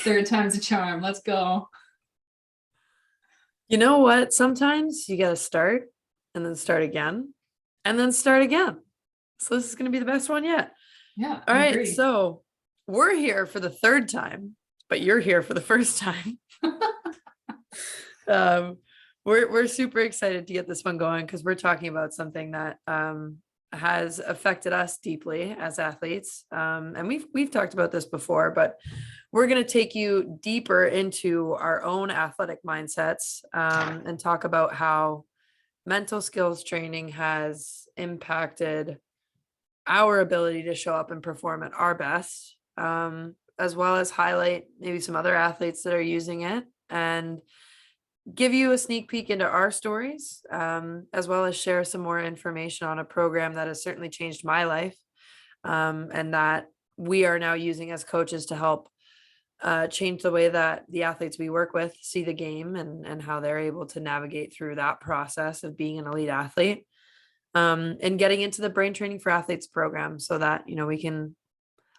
Third time's a charm. Let's go. You know what? Sometimes you got to start and then start again and then start again. So this is going to be the best one yet. Yeah, All I right. agree. So we're here for the third time, but you're here for the first time. um, we're super excited to get this one going because we're talking about something that has affected us deeply as athletes. And we've talked about this before, but we're going to take you deeper into our own athletic mindsets and talk about how mental skills training has impacted our ability to show up and perform at our best, as well as highlight maybe some other athletes that are using it and give you a sneak peek into our stories, as well as share some more information on a program that has certainly changed my life, and that we are now using as coaches to help change the way that the athletes we work with see the game and how they're able to navigate through that process of being an elite athlete, and getting into the brain training for athletes program so that, we can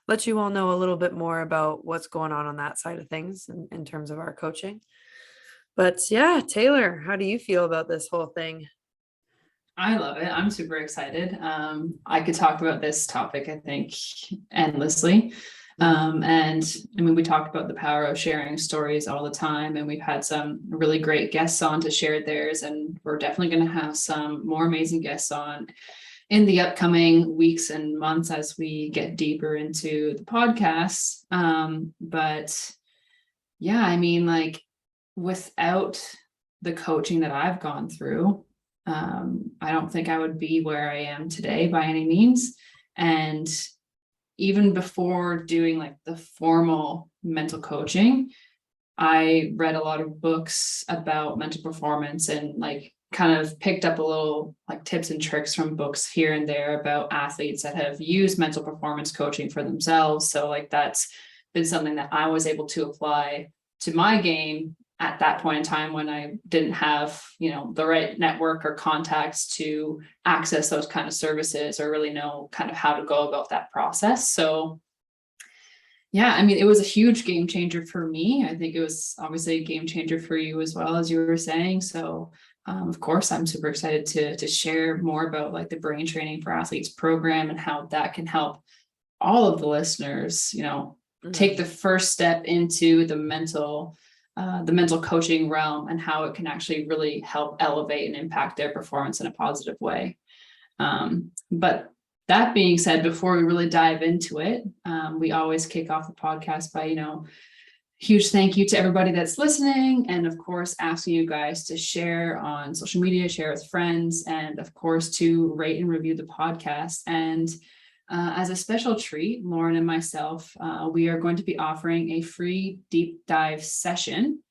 let you all know a little bit more about what's going on that side of things in terms of our coaching. But yeah, Taylor, how do you feel about this whole thing? I love it. I'm super excited. I could talk about this topic, I think, endlessly. And I mean, we talk about the power of sharing stories all the time, and we've had some really great guests on to share theirs, and we're definitely going to have some more amazing guests on in the upcoming weeks and months as we get deeper into the podcast. But yeah, I mean, like, without the coaching that I've gone through, I don't think I would be where I am today by any means. And even before doing like the formal mental coaching, I read a lot of books about mental performance and like kind of picked up a little like tips and tricks from books here and there about athletes that have used mental performance coaching for themselves. So like that's been something that I was able to apply to my game at that point in time when I didn't have, the right network or contacts to access those kind of services or really know kind of how to go about that process. So yeah, I mean, it was a huge game changer for me. I think it was obviously a game changer for you as well, as you were saying. So of course, I'm super excited to share more about like the brain training for athletes program and how that can help all of the listeners, take the first step into the mental coaching realm and how it can actually really help elevate and impact their performance in a positive way. But that being said, before we really dive into it, we always kick off the podcast by, huge thank you to everybody that's listening. And of course, asking you guys to share on social media, share with friends, and of course, to rate and review the podcast. And as a special treat, Lauren and myself, we are going to be offering a free deep dive session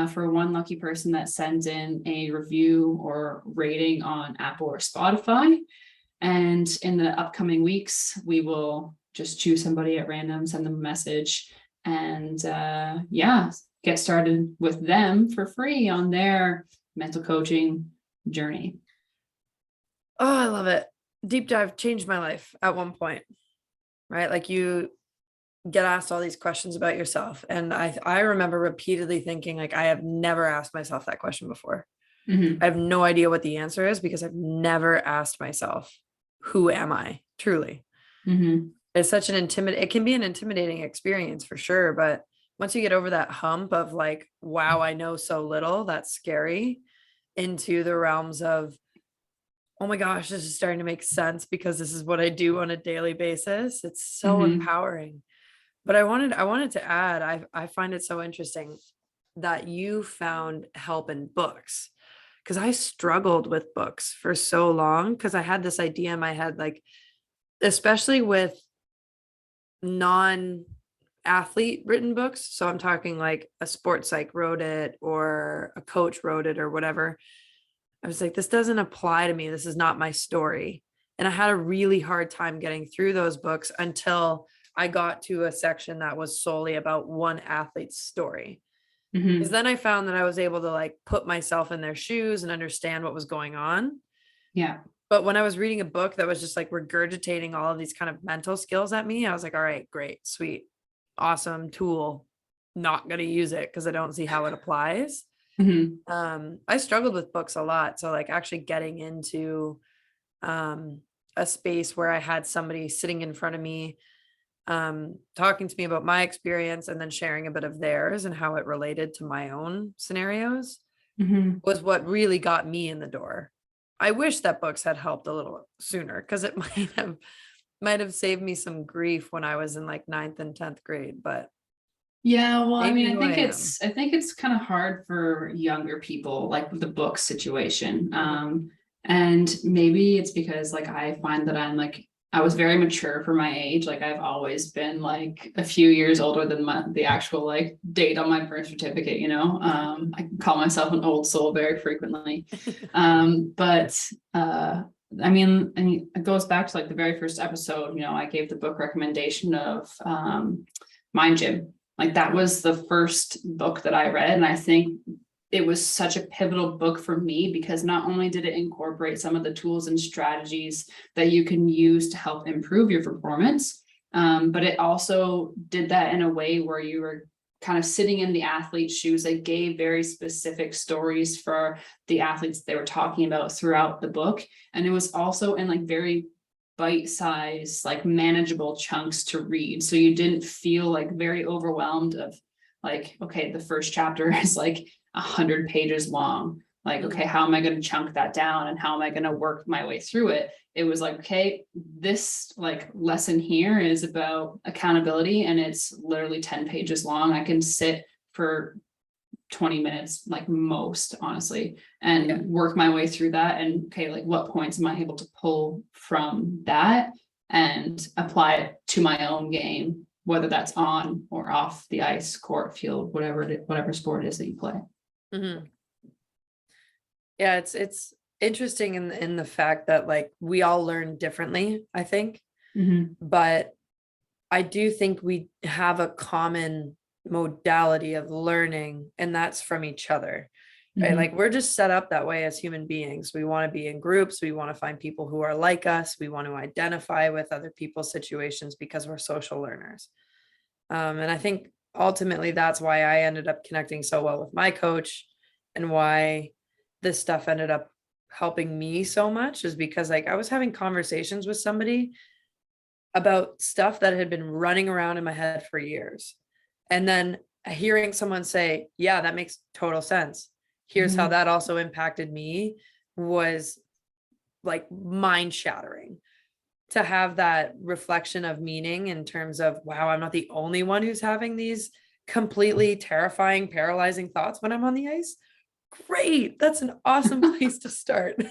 for one lucky person that sends in a review or rating on Apple or Spotify. And in the upcoming weeks, we will just choose somebody at random, send them a message, and get started with them for free on their mental coaching journey. Oh, I love it. Deep dive changed my life at one point, right? Like you get asked all these questions about yourself. And I remember repeatedly thinking like, I have never asked myself that question before. I have no idea what the answer is because I've never asked myself, who am I truly? It's such it can be an intimidating experience for sure. But once you get over that hump of like, wow, I know so little, that's scary, into the realms of, oh my gosh, this is starting to make sense because this is what I do on a daily basis. It's so empowering. But I wanted to add, I find it so interesting that you found help in books, because I struggled with books for so long because I had this idea in my head, like, especially with non-athlete written books. So I'm talking like a sports psych wrote it or a coach wrote it or whatever. I was like, this doesn't apply to me. This is not my story. And I had a really hard time getting through those books until I got to a section that was solely about one athlete's story. Because then I found that I was able to like put myself in their shoes and understand what was going on. Yeah. But when I was reading a book that was just like regurgitating all of these kind of mental skills at me, I was like, all right, great, sweet, awesome tool. not going to use it because I don't see how it applies. Mhm. I struggled with books a lot. So like actually getting into a space where I had somebody sitting in front of me, talking to me about my experience and then sharing a bit of theirs and how it related to my own scenarios Mhm. was what really got me in the door. I wish that books had helped a little sooner because it might have saved me some grief when I was in like ninth and 10th grade, but Yeah, well, I made mean, me who I am. I think it's kind of hard for younger people, like with the book situation. Mhm. And maybe it's because like I find that I was very mature for my age. Like I've always been like a few years older than the actual like date on my birth certificate, you know. I call myself an old soul very frequently. But I mean, it goes back to like the very first episode, you know, I gave the book recommendation of Mind Gym. Like that was the first book that I read. And I think it was such a pivotal book for me because not only did it incorporate some of the tools and strategies that you can use to help improve your performance, but it also did that in a way where you were kind of sitting in the athlete's shoes. They gave very specific stories for the athletes they were talking about throughout the book. And it was also in like very bite-sized, like manageable chunks to read. So you didn't feel like very overwhelmed of like, okay, the first chapter is like 100 pages long. Like, okay, Mhm. how am I going to chunk that down and how am I going to work my way through it? It was like, okay, this like lesson here is about accountability and it's literally 10 pages long. I can sit for 20 minutes, like most, honestly, Yeah. and work my way through that. And okay, like what points am I able to pull from that and apply it to my own game, whether that's on or off the ice, court, field, whatever sport it is that you play. Mhm. Yeah, it's interesting in the fact that like we all learn differently, I think, Mhm. but I do think we have a common modality of learning, and that's from each other. Right? Like Mhm. we're just set up that way as human beings. We want to be in groups, we want to find people who are like us, we want to identify with other people's situations because we're social learners. And I think ultimately that's why I ended up connecting so well with my coach and why this stuff ended up helping me so much is because like I was having conversations with somebody about stuff that had been running around in my head for years. And then hearing someone say, yeah, that makes total sense. Here's how Mhm. that also impacted me was like mind shattering to have that reflection of meaning in terms of, wow, I'm not the only one who's having these completely terrifying, paralyzing thoughts when I'm on the ice. Great. That's an awesome place to start.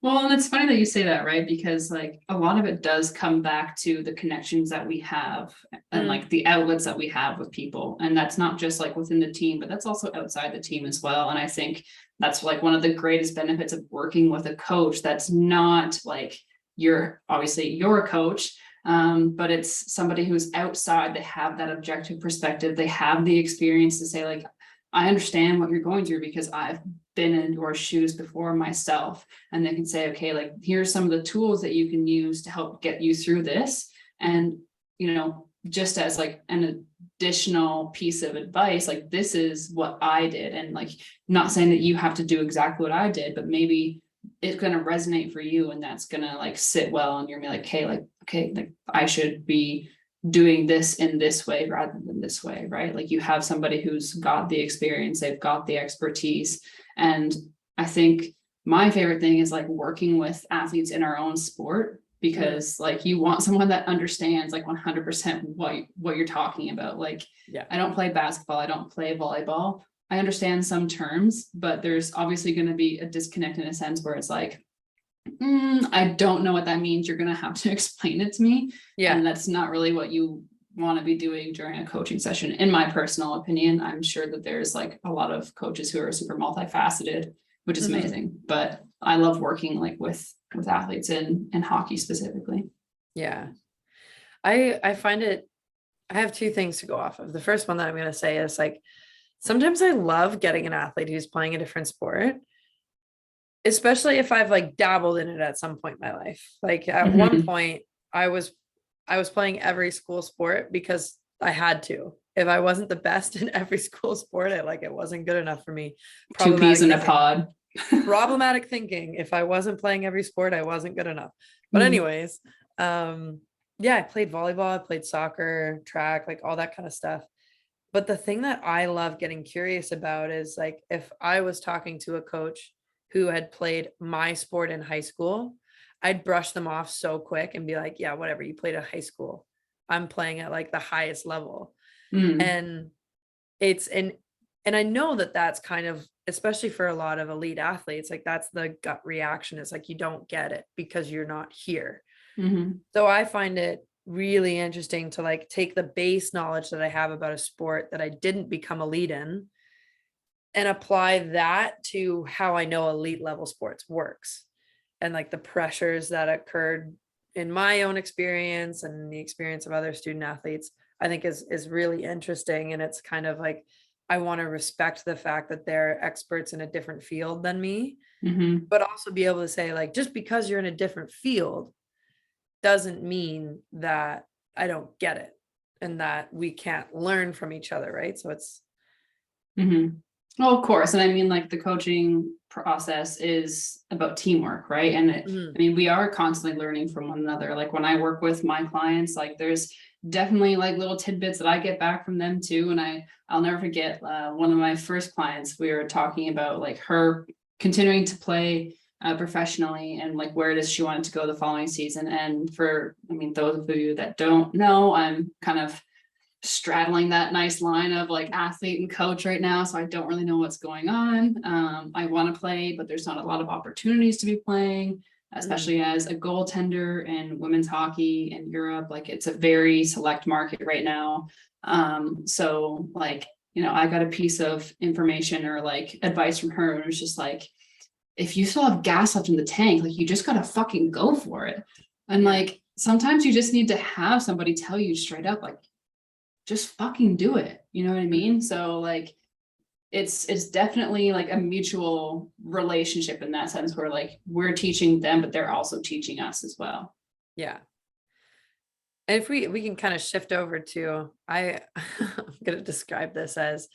Well, and it's funny that you say that, right? Because like a lot of it does come back to the connections that we have and Mm, like the outlets that we have with people. And that's not just like within the team, but that's also outside the team as well. And I think that's like one of the greatest benefits of working with a coach that's not like you're obviously you're a coach, but it's somebody who's outside. They have that objective perspective. They have the experience to say like, I understand what you're going through because I've been in your shoes before myself, and they can say, okay, like here's some of the tools that you can use to help get you through this. And, you know, just as like an additional piece of advice, like this is what I did. And like, not saying that you have to do exactly what I did, but maybe it's going to resonate for you and that's going to like sit well. And you're gonna be like, hey, like, okay, like I should be doing this in this way rather than this way, right? Like you have somebody who's got the experience, they've got the expertise. And I think my favorite thing is like working with athletes in our own sport mm, because like you want someone that understands like 100% what you're talking about. Like yeah. I don't play basketball, I don't play volleyball. I understand some terms, but there's obviously going to be a disconnect in a sense where it's like, I don't know what that means. You're going to have to explain it to me. Yeah. And that's not really what you want to be doing during a coaching session. In my personal opinion, I'm sure that there's like a lot of coaches who are super multifaceted, which is Mhm. amazing. But I love working like with athletes in hockey specifically. Yeah. I find it, I have two things to go off of. The first one that I'm going to say is like, sometimes I love getting an athlete who's playing a different sport, especially if I've like dabbled in it at some point in my life. Like at one Mhm. point, I was I was playing every school sport because I had to. if I wasn't the best in every school sport, it wasn't good enough for me. Two peas in a Thinking. pod. Problematic thinking. If I wasn't playing every sport, I wasn't good enough. But anyways, yeah, I played volleyball, I played soccer, track, like all that kind of stuff. But the thing that I love getting curious about is like if I was talking to a coach who had played my sport in high school, I'd brush them off so quick and be like, yeah, whatever, you played at high school. I'm playing at like the highest level. And and I know that that's kind of, especially for a lot of elite athletes, like that's the gut reaction. It's like, you don't get it because you're not here. So I find it really interesting to like take the base knowledge that I have about a sport that I didn't become elite in and apply that to how I know elite level sports works, and like the pressures that occurred in my own experience and the experience of other student athletes, I think is really interesting. And it's kind of like, I want to respect the fact that they're experts in a different field than me, but also be able to say like, just because you're in a different field doesn't mean that I don't get it and that we can't learn from each other. Right. So it's. Well, of course. And I mean, like the coaching process is about teamwork, right? And I mean, we are constantly learning from one another. Like when I work with my clients, like there's definitely like little tidbits that I get back from them too. And I'll never forget one of my first clients, we were talking about like her continuing to play professionally and like where it is she wanted to go the following season. And I mean, those of you that don't know, I'm kind of straddling that nice line of like athlete and coach right now. So I don't really know what's going on. I want to play, but there's not a lot of opportunities to be playing, especially as a goaltender in women's hockey in Europe. Like it's a very select market right now. So like, you know, I got a piece of information or like advice from her, and it was just like, if you still have gas left in the tank, like you just gotta fucking go for it. And like sometimes you just need to have somebody tell you straight up, like, just fucking do it. You know what I mean? So like, it's definitely like a mutual relationship in that sense where like we're teaching them, but they're also teaching us as well. Yeah. And if we can kind of shift over to, I'm going to describe this as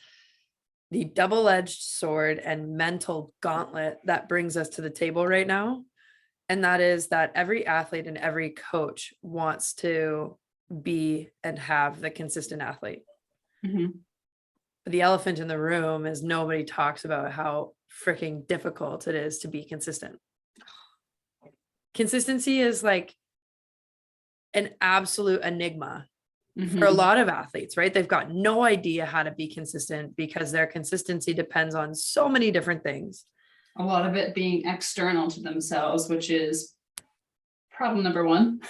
the double-edged sword and mental gauntlet that brings us to the table right now. And that is that every athlete and every coach wants to be and have the consistent athlete. But the elephant in the room is nobody talks about how freaking difficult it is to be consistent. Consistency is like an absolute enigma for a lot of athletes, right? They've got no idea how to be consistent because their consistency depends on so many different things. A lot of it being external to themselves, which is problem number one.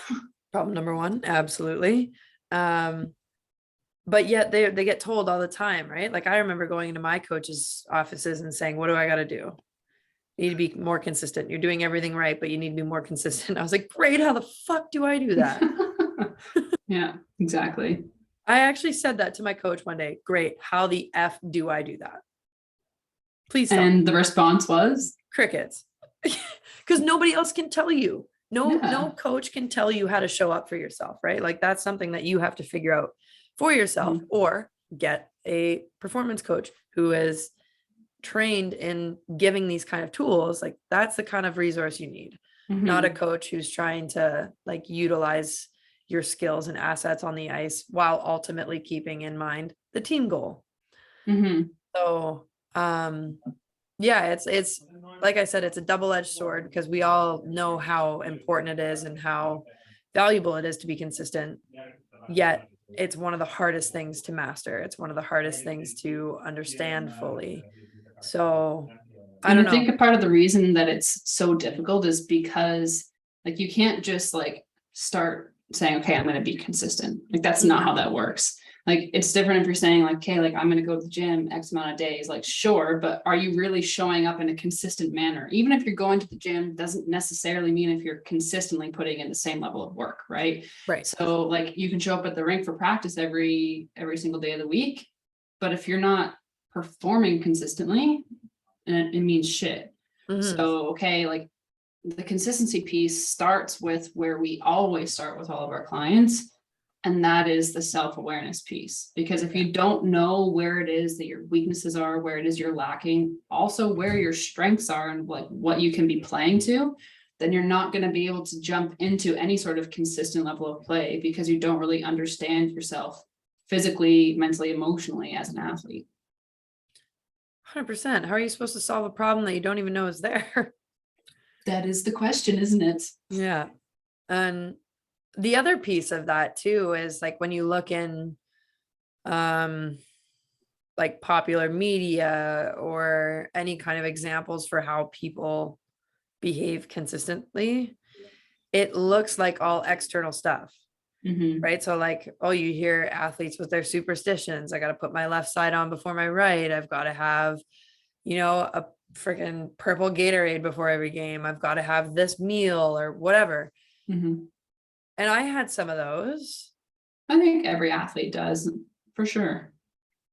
Problem number one, absolutely. But yet they get told all the time, right? Like I remember going into my coach's offices and saying, what do I got to do? You need to be more consistent. You're doing everything right, but you need to be more consistent. I was like, great, how the fuck do I do that? Yeah, exactly. I actually said that to my coach one day. Great, how the F do I do that? Please tell me. And the response was? Crickets. Because nobody else can tell you. No coach can tell you how to show up for yourself, right? Like that's something that you have to figure out for yourself, or get a performance coach who is trained in giving these kind of tools. Like that's the kind of resource you need, not a coach who's trying to like utilize your skills and assets on the ice while ultimately keeping in mind the team goal. So yeah, it's like I said, it's a double-edged sword because we all know how important it is and how valuable it is to be consistent, yet it's one of the hardest things to master. It's one of the hardest things to understand fully. So I don't know. I think a part of the reason that it's so difficult is because like you can't just like start saying, okay, I'm going to be consistent. Like that's not how that works. Like it's different if you're saying like, okay, like I'm going to go to the gym X amount of days, like sure, but are you really showing up in a consistent manner? Even if you're going to the gym doesn't necessarily mean if you're consistently putting in the same level of work, right? Right. So like you can show up at the rink for practice every single day of the week, but if you're not performing consistently, it means shit. So, okay, like the consistency piece starts with where we always start with all of our clients, And that is the self-awareness piece, because if you don't know where it is that your weaknesses are, where it is you're lacking, also where your strengths are and like what you can be playing to, then you're not going to be able to jump into any sort of consistent level of play because you don't really understand yourself physically, mentally, emotionally as an athlete. 100%. How are you supposed to solve a problem that you don't even know is there? That is the question, isn't it? Yeah. And the other piece of that too is like when you look in like popular media or any kind of examples for how people behave consistently, it looks like all external stuff. Right. So like, oh, you hear athletes with their superstitions. I got to put my left side on before my right. I've got to have, a freaking purple Gatorade before every game. I've got to have this meal or whatever. Mm-hmm. And I had some of those. I think every athlete does, for sure.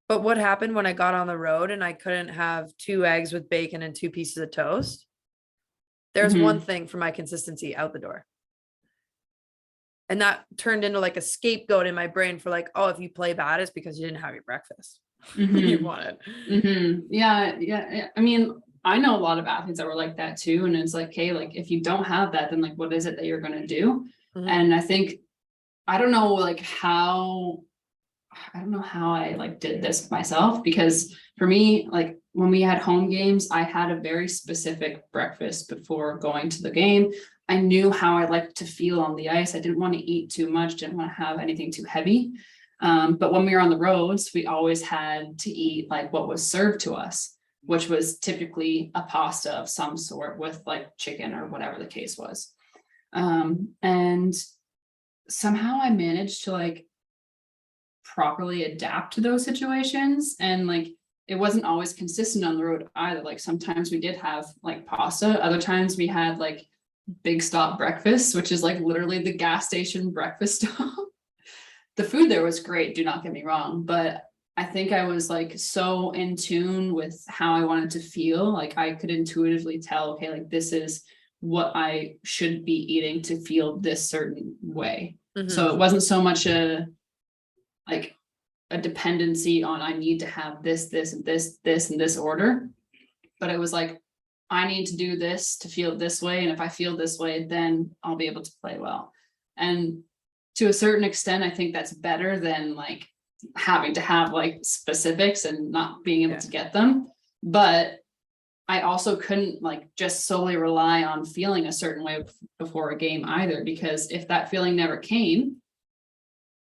But what happened when I got on the road and I couldn't have 2 eggs with bacon and 2 pieces of toast? There's one thing for my consistency out the door. And that turned into like a scapegoat in my brain for like, oh, if you play bad, it's because you didn't have your breakfast. You want it. Yeah. I mean, I know a lot of athletes that were like that too. And it's like, okay, like if you don't have that, then like, what is it that you're going to do? And I think, I don't know how I like did this myself, because for me, like when we had home games, I had a very specific breakfast before going to the game. I knew how I liked to feel on the ice. I didn't want to eat too much, didn't want to have anything too heavy. But when we were on the roads, we always had to eat like what was served to us, which was typically a pasta of some sort with like chicken or whatever the case was. And somehow I managed to like properly adapt to those situations. And like, it wasn't always consistent on the road either. Like sometimes we did have like pasta. Other times we had like Big Stop breakfast, which is like literally the gas station breakfast stop. The food there was great, do not get me wrong, but I think I was like so in tune with how I wanted to feel. Like I could intuitively tell, okay, like this is what I should be eating to feel this certain way. So it wasn't so much a dependency on I need to have this and this order, but it was like I need to do this to feel this way, and if I feel this way, then I'll be able to play well. And to a certain extent, I think that's better than like having to have like specifics and not being able to get them. But I also couldn't like just solely rely on feeling a certain way before a game either, because if that feeling never came,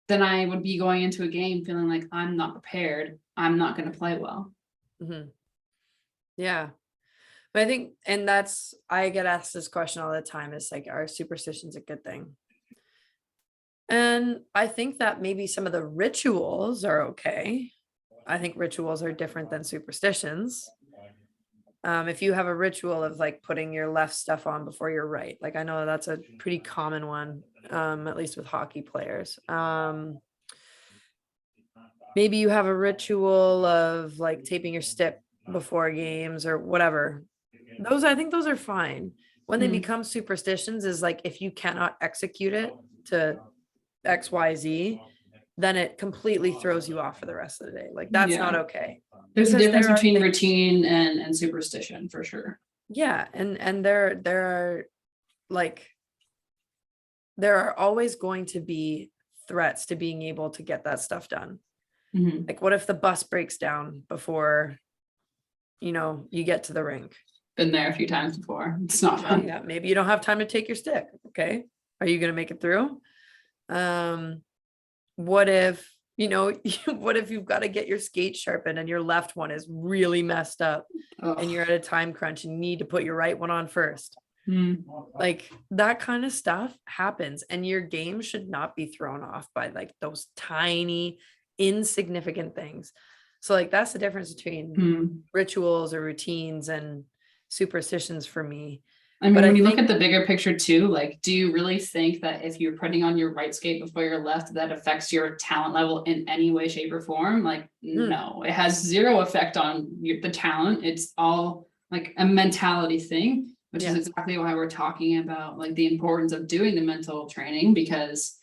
then I would be going into a game feeling like I'm not prepared. I'm not going to play well. Yeah. But I think, and I get asked this question all the time, is like, are superstitions a good thing? And I think that maybe some of the rituals are okay. I think rituals are different than superstitions. If you have a ritual of like putting your left stuff on before your right, like I know that's a pretty common one, at least with hockey players. Maybe you have a ritual of like taping your stick before games or whatever. I think those are fine. When they become superstitions is like, if you cannot execute it to XYZ, then it completely throws you off for the rest of the day. Like that's not okay. There's a difference between routine and superstition for sure. Yeah. And there are like, there are always going to be threats to being able to get that stuff done. Like what if the bus breaks down before, you get to the rink? Been there a few times before. It's not fun. Yeah, maybe you don't have time to take your stick. Okay. Are you going to make it through? What if, what if you've got to get your skate sharpened and your left one is really messed up and you're at a time crunch and you need to put your right one on first? Like that kind of stuff happens, and your game should not be thrown off by like those tiny, insignificant things. So like that's the difference between rituals or routines and superstitions for me. I mean, when you look at the bigger picture too, like, do you really think that if you're putting on your right skate before your left, that affects your talent level in any way, shape, or form? Like, no, it has zero effect on the talent. It's all like a mentality thing, which is exactly why we're talking about like the importance of doing the mental training, because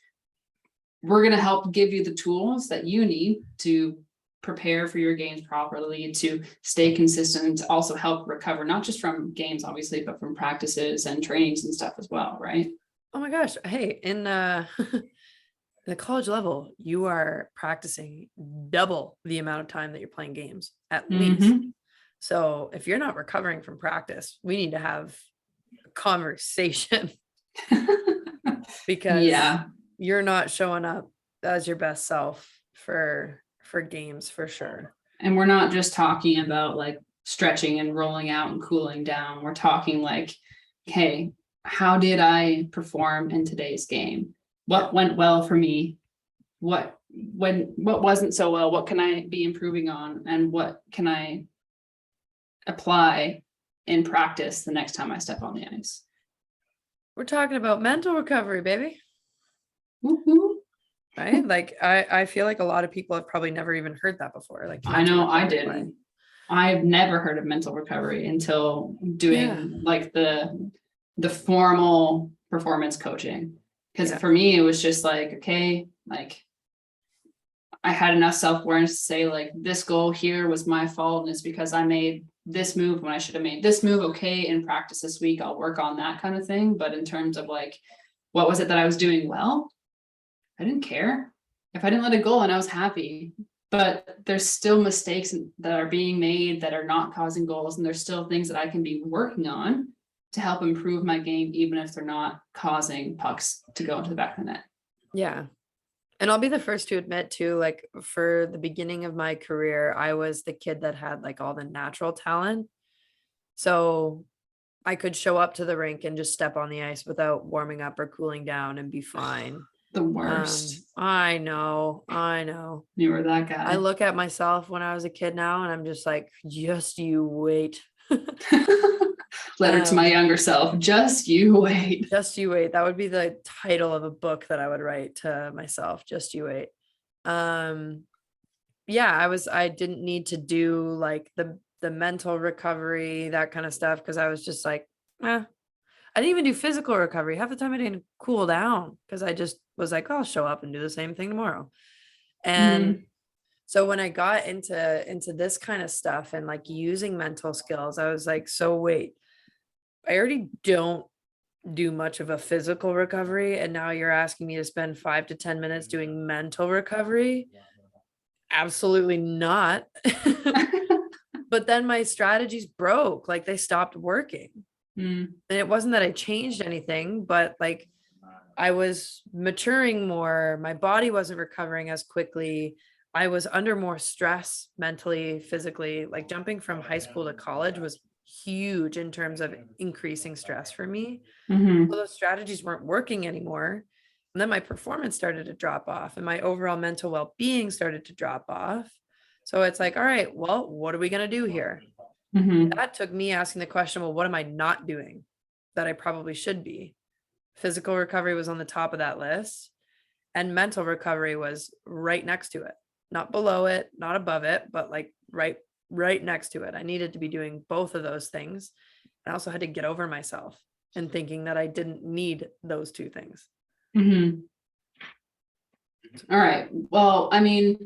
we're going to help give you the tools that you need to prepare for your games properly, to stay consistent, to also help recover, not just from games, obviously, but from practices and trainings and stuff as well, right? Oh my gosh. Hey, in the college level, you are practicing double the amount of time that you're playing games, at least. So if you're not recovering from practice, we need to have a conversation because Yeah. you're not showing up as your best self for games for sure. And we're not just talking about like stretching and rolling out and cooling down. We're talking like, hey, how did I perform in today's game? What went well for me? What wasn't so well? What can I be improving on? And what can I apply in practice the next time I step on the ice? We're talking about mental recovery, baby. Woo-hoo. Right? Like I feel like a lot of people have probably never even heard that before. Like I mental know I recovery, didn't. like- I've never heard of mental recovery until doing like the formal performance coaching. Because Yeah. for me, it was just like, okay, like I had enough self-awareness to say like this goal here was my fault and it's because I made this move when I should have made this move. Okay, in practice this week, I'll work on that kind of thing. But in terms of like, what was it that I was doing well? I didn't care. If I didn't let it go and I was happy. But there's still mistakes that are being made that are not causing goals. And there's still things that I can be working on to help improve my game, even if they're not causing pucks to go into the back of the net. Yeah. And I'll be the first to admit too, like for the beginning of my career, I was the kid that had like all the natural talent. So I could show up to the rink and just step on the ice without warming up or cooling down and be fine. The worst. I know. You were that guy. I look at myself when I was a kid now and I'm just like, just you wait. Letter to my younger self. Just you wait. Just you wait. That would be the title of a book that I would write to myself. Just you wait. Yeah, I didn't need to do like the mental recovery, that kind of stuff, because I was just like, I didn't even do physical recovery. Half the time I didn't cool down because I just was like, oh, I'll show up and do the same thing tomorrow. And so when I got into this kind of stuff and like using mental skills, I was like, so wait, I already don't do much of a physical recovery. And now you're asking me to spend 5 to 10 minutes doing mental recovery? Absolutely not. But then my strategies broke, like they stopped working. And it wasn't that I changed anything, but like I was maturing more. My body wasn't recovering as quickly. I was under more stress mentally, physically. Like jumping from high school to college was huge in terms of increasing stress for me. So those strategies weren't working anymore. And then my performance started to drop off and my overall mental well-being started to drop off. So it's like, all right, well, what are we going to do here? That took me asking the question, well, what am I not doing that I probably should be? Physical recovery was on the top of that list, and mental recovery was right next to it, not below it, not above it, but like right next to it. I needed to be doing both of those things. I also had to get over myself and thinking that I didn't need those two things. All right. Well, I mean,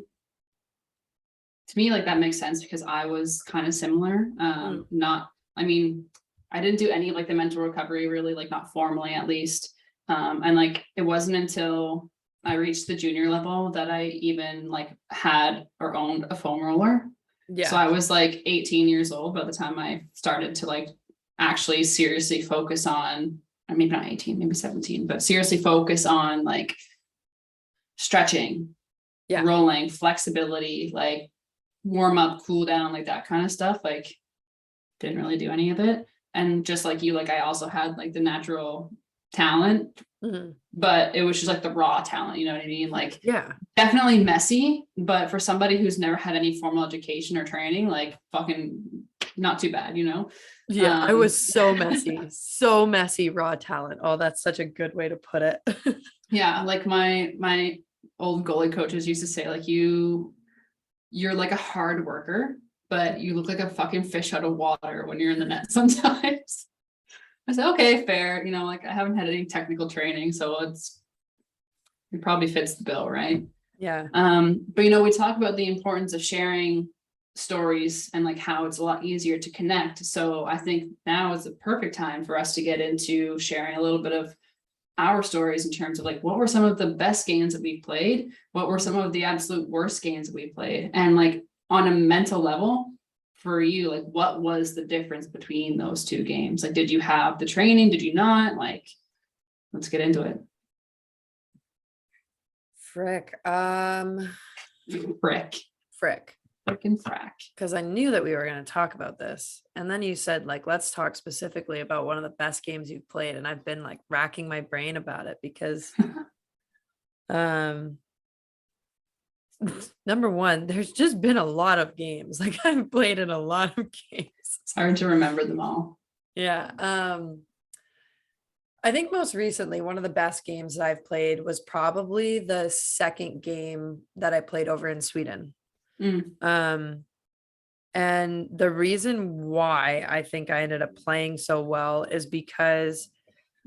to me, like that makes sense because I was kind of similar. I mean, I didn't do any of like the mental recovery really, like not formally at least. And like it wasn't until I reached the junior level that I even like had or owned a foam roller. So I was like 18 years old by the time I started to like actually seriously focus on, or maybe not 18, maybe 17, but seriously focus on like stretching, rolling, flexibility, like warm up, cool down, like that kind of stuff. Like didn't really do any of it. And just like you, like I also had like the natural talent, but it was just like the raw talent, you know what I mean? Like definitely messy, but for somebody who's never had any formal education or training, like fucking not too bad, you know? I was so messy raw talent. Oh, that's such a good way to put it. Yeah, like my old goalie coaches used to say, like you're like a hard worker, but you look like a fucking fish out of water when you're in the net sometimes. I said, okay, fair. You know, like I haven't had any technical training, so It probably fits the bill, right? Yeah. But we talk about the importance of sharing stories and like how it's a lot easier to connect. So I think now is the perfect time for us to get into sharing a little bit of our stories in terms of like what were some of the best games that we played, what were some of the absolute worst games that we played, and like on a mental level for you, like what was the difference between those two games? Like, did you have the training? Did you not? Like, let's get into it. Frick. Frick. Frick. Frickin' frack. Because I knew that we were going to talk about this. And then you said, like, let's talk specifically about one of the best games you've played. And I've been like racking my brain about it because number one, there's just been a lot of games. Like I've played in a lot of games. It's hard to remember them all. Yeah. I think most recently, one of the best games that I've played was probably the second game that I played over in Sweden. And the reason why I think I ended up playing so well is because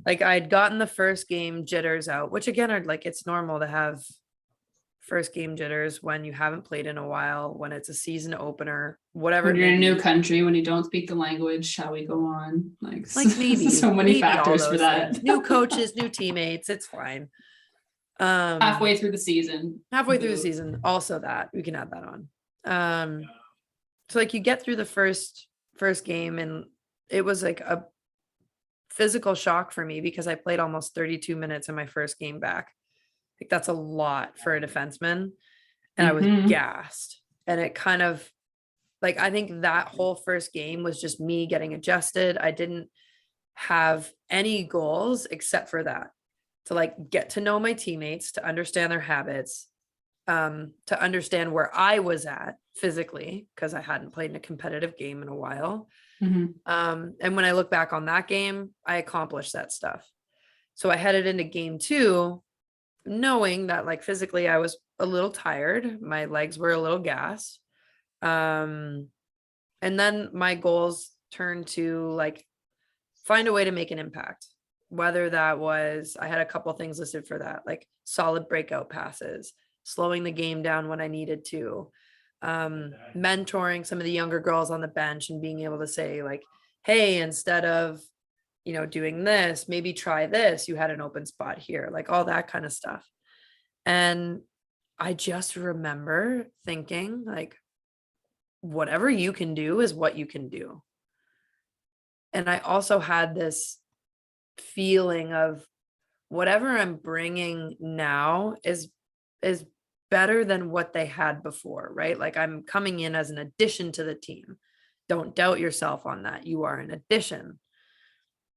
like I'd gotten the first game jitters out, which again are like, it's normal to have first game jitters when you haven't played in a while, when it's a season opener, whatever. When you're in a new country, when you don't speak the language, shall we go on? Like maybe so many maybe factors for that. New coaches, new teammates, it's fine. Halfway through the season. Also that we can add that on. So like you get through the first game and it was like a physical shock for me because I played almost 32 minutes in my first game back. Like that's a lot for a defenseman. And I was gassed. And it kind of like, I think that whole first game was just me getting adjusted. I didn't have any goals except for that, to like get to know my teammates, to understand their habits, to understand where I was at physically, because I hadn't played in a competitive game in a while. And when I look back on that game, I accomplished that stuff. So I headed into game 2, knowing that like physically I was a little tired. My legs were a little gassed. And then my goals turned to like find a way to make an impact. Whether that was, I had a couple things listed for that, like solid breakout passes, slowing the game down when I needed to, mentoring some of the younger girls on the bench and being able to say like, hey, instead of, doing this, maybe try this. You had an open spot here, like all that kind of stuff. And I just remember thinking like, whatever you can do is what you can do. And I also had this feeling of whatever I'm bringing now is better than what they had before, right? Like I'm coming in as an addition to the team. Don't doubt yourself on that. You are an addition.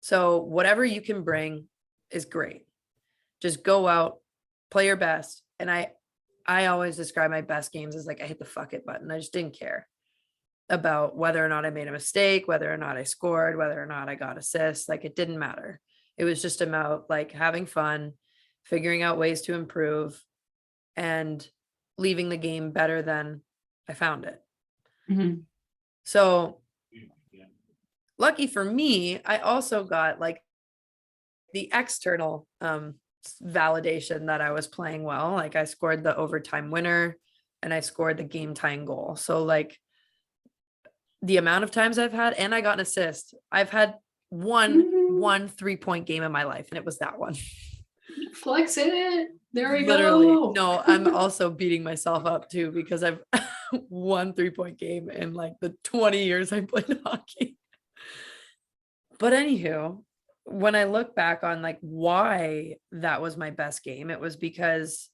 So whatever you can bring is great. Just go out, play your best. And I always describe my best games as like I hit the fuck it button. I just didn't care about whether or not I made a mistake, whether or not I scored, whether or not I got assists. Like it didn't matter. It was just about like having fun, figuring out ways to improve, and leaving the game better than I found it. So lucky for me, I also got like the external validation that I was playing well. Like I scored the overtime winner and I scored the game tying goal. So like the amount of times I've had, and I got an assist. I've had one 3-point game in my life, and it was that one. Flex it. There we Literally. go. No, I'm also beating myself up too because I've one 3-point game in like the 20 years I played hockey. But anywho, when I look back on like why that was my best game, it was because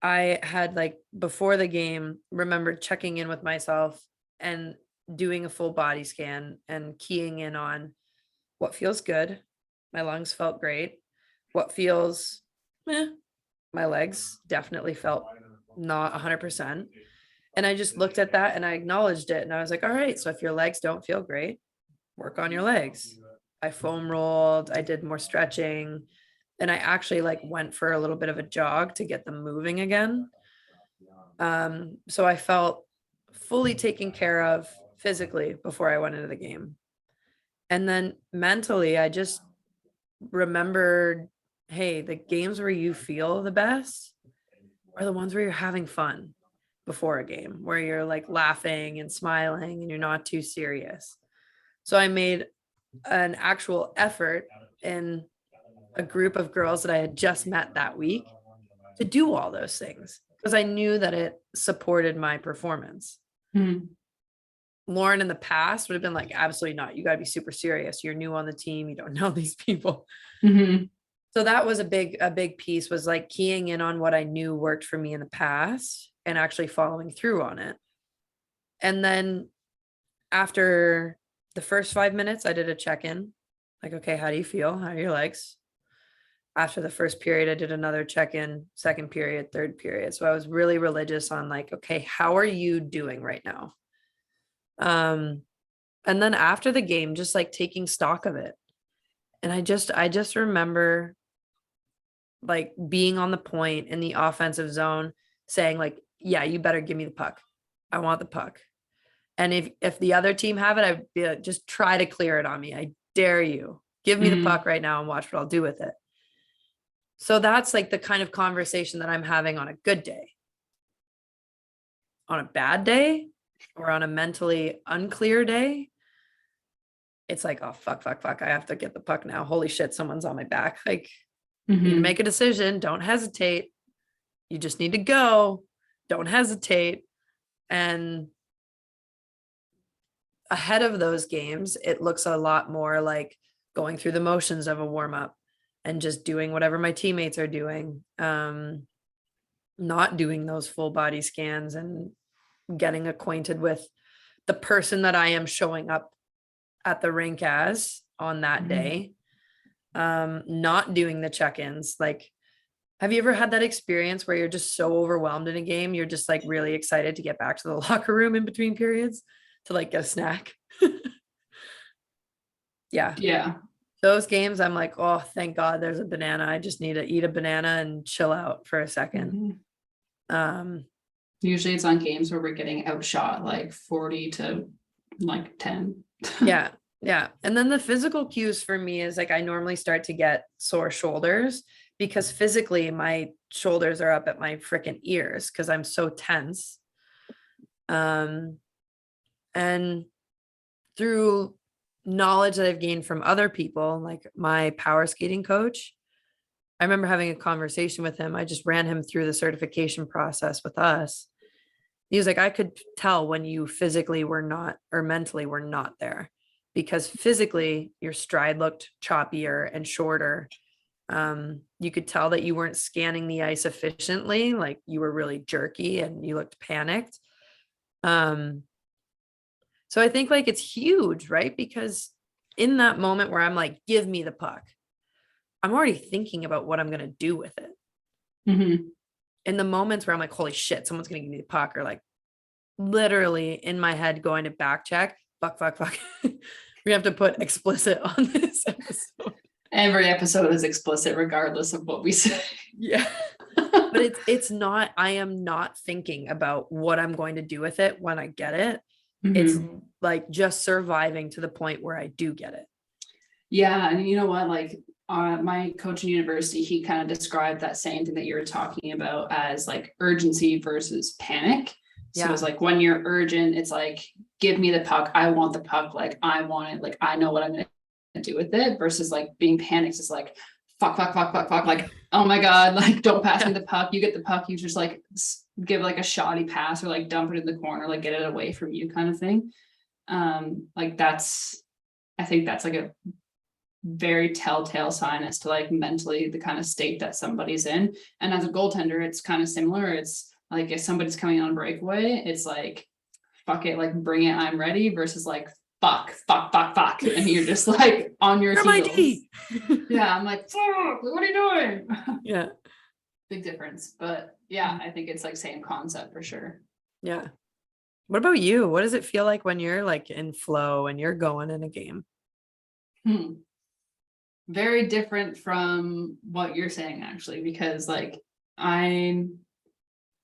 I had like before the game remembered checking in with myself and doing a full body scan and keying in on what feels good. My lungs felt great. What feels my legs definitely felt not 100%. And I just looked at that and I acknowledged it. And I was like, all right, so if your legs don't feel great, work on your legs. I foam rolled, I did more stretching, and I actually like went for a little bit of a jog to get them moving again. So I felt fully taken care of physically before I went into the game. And then mentally, I just remembered hey, the games where you feel the best are the ones where you're having fun before a game, where you're like laughing and smiling and you're not too serious. So I made an actual effort in a group of girls that I had just met that week to do all those things because I knew that it supported my performance. Mhm. Lauren in the past would have been like, absolutely not. You got to be super serious. You're new on the team. You don't know these people. Mhm. So that was a big piece, was like keying in on what I knew worked for me in the past and actually following through on it. And then after the first 5 minutes, I did a check-in. Like, okay, how do you feel? How are your legs? After the first period, I did another check-in, second period, third period. So I was really religious on like, okay, how are you doing right now? And then after the game, just like taking stock of it. And I just remember like being on the point in the offensive zone saying like, yeah, you better give me the puck. I want the puck. And if the other team have it, I'd be like, just try to clear it on me. I dare you. Give me the Mhm. puck right now and watch what I'll do with it. So that's like the kind of conversation that I'm having on a good day. On a bad day or on a mentally unclear day, it's like, oh, fuck. I have to get the puck now. Holy shit, someone's on my back. Like, you need to Mhm. make a decision. Don't hesitate. You just need to go. Don't hesitate. And ahead of those games, it looks a lot more like going through the motions of a warm up and just doing whatever my teammates are doing. Not doing those full body scans and getting acquainted with the person that I am showing up at the rink as on that Mhm. day. Not doing the check-ins. Like, have you ever had that experience where you're just so overwhelmed in a game, you're just like really excited to get back to the locker room in between periods to like get a snack? Yeah. Yeah. Those games, I'm like, oh, thank God there's a banana. I just need to eat a banana and chill out for a second. Mhm. Um, Usually it's on games where we're getting outshot like 40 to like 10. yeah. Yeah. And then the physical cues for me is like I normally start to get sore shoulders because physically my shoulders are up at my freaking ears because I'm so tense. And through knowledge that I've gained from other people, like my power skating coach, I remember having a conversation with him. I just ran him through the certification process with us. He was like, I could tell when you physically were not or mentally were not there because physically your stride looked choppier and shorter. You could tell that you weren't scanning the ice efficiently, like you were really jerky and you looked panicked. Um, so I think like it's huge, right? Because in that moment where I'm like, give me the puck, I'm already thinking about what I'm going to do with it. Mhm. In the moments where I'm like, holy shit, someone's going to give me the puck, or like literally in my head going to back check, fuck. We have to put explicit on this episode. Every episode is explicit regardless of what we say. Yeah. But it's not, I am not thinking about what I'm going to do with it when I get it. It's Mhm. like just surviving to the point where I do get it. Yeah, and you know what? Like, my coach in university, he kind of described that same thing that you were talking about as like urgency versus panic. So it's Yeah. like when you're urgent, it's like, give me the puck. I want the puck. Like, I want it. Like, I know what I'm going to do with it. Versus like being panicked is like, fuck. Like, oh my God, like, don't pass me the puck. You get the puck. You just like give like a shoddy pass or like dump it in the corner, like get it away from you kind of thing. Like I think that's like a very telltale sign as to like mentally the kind of state that somebody's in. And as a goaltender, it's kind of similar. It's like if somebody's coming on breakaway, it's like, fuck it, like bring it, I'm ready, versus like fuck. And you're just like on your You're my heels. D. Yeah, I'm like, fuck, what are you doing? Yeah. Big difference. But yeah, I think it's like same concept for sure. Yeah. What about you? What does it feel like when you're like in flow and you're going in a game? Hmm. Very different from what you're saying actually, because like I'm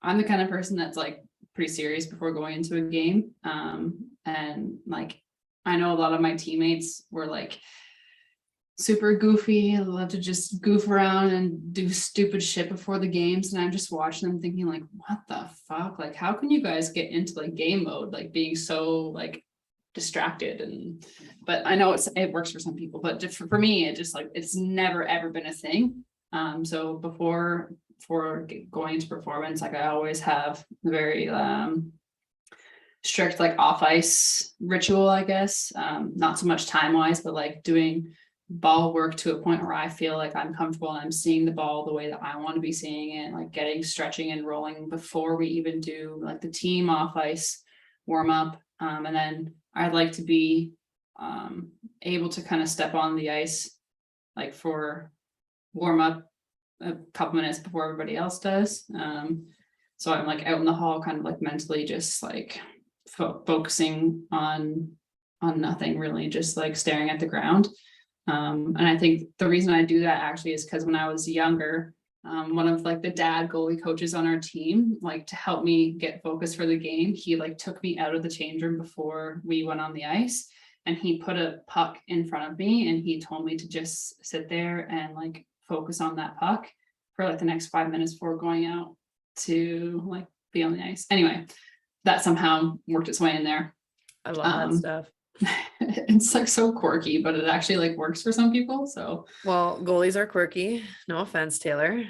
the kind of person that's like pretty serious before going into a game. And like I know a lot of my teammates were like super goofy. I love to just goof around and do stupid shit before the games. And I'm just watching them thinking like, what the fuck? Like, how can you guys get into like game mode, like being so like distracted? And but I know it works for some people, but just for me, it just like it's never ever been a thing. So before going into performance, like I always have a very strict like off ice ritual, I guess. Not so much time wise, but like doing ball work to a point where I feel like I'm comfortable and I'm seeing the ball the way that I want to be seeing it, like getting stretching and rolling before we even do like the team off ice warm up. And then I'd like to be able to kind of step on the ice like for warm up a couple minutes before everybody else does. So I'm like out in the hall, kind of like mentally just like focusing on nothing really, just like staring at the ground. And I think the reason I do that actually is because when I was younger, one of like the dad goalie coaches on our team, like to help me get focused for the game, he like took me out of the change room before we went on the ice, and he put a puck in front of me and he told me to just sit there and like focus on that puck for like the next 5 minutes before going out to like be on the ice. Anyway, that somehow worked its way in there. I love that stuff. It's like so quirky, but it actually like works for some people. So Well, goalies are quirky. No offense, Taylor.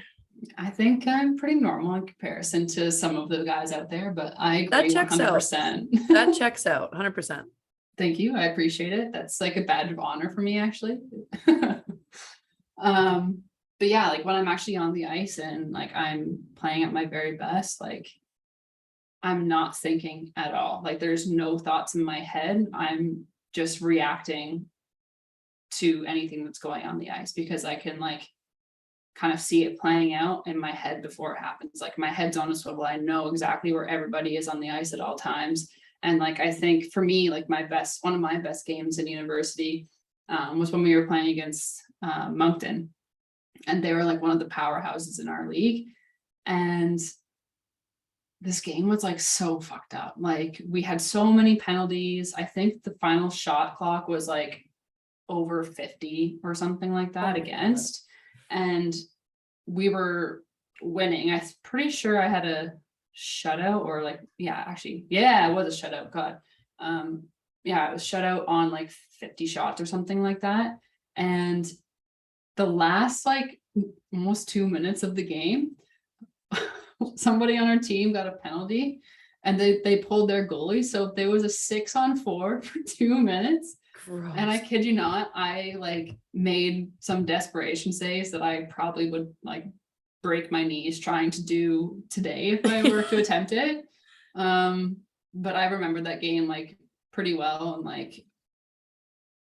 I think I'm pretty normal in comparison to some of the guys out there, but I That agree checks out. 100%. That checks out 100%. Thank you. I appreciate it. That's like a badge of honor for me, actually. But yeah, like when I'm actually on the ice and like I'm playing at my very best, like I'm not thinking at all. Like there's no thoughts in my head. I'm just reacting to anything that's going on the ice because I can like kind of see it playing out in my head before it happens. Like my head's on a swivel. I know exactly where everybody is on the ice at all times. And like I think for me, like one of my best games in university was when we were playing against Moncton. And they were like one of the powerhouses in our league. And this game was like so fucked up. Like we had so many penalties. I think the final shot clock was like over 50 or something like that against. And we were winning. I'm pretty sure I had a shutout or like, it was a shutout. God. It was shutout on like 50 shots or something like that. And the last like almost 2 minutes of the game, somebody on our team got a penalty and they pulled their goalie. So there was a 6-on-4 for 2 minutes. Gross. And I kid you not, I like made some desperation saves that I probably would like break my knees trying to do today if I were to attempt it. But I remember that game like pretty well, and like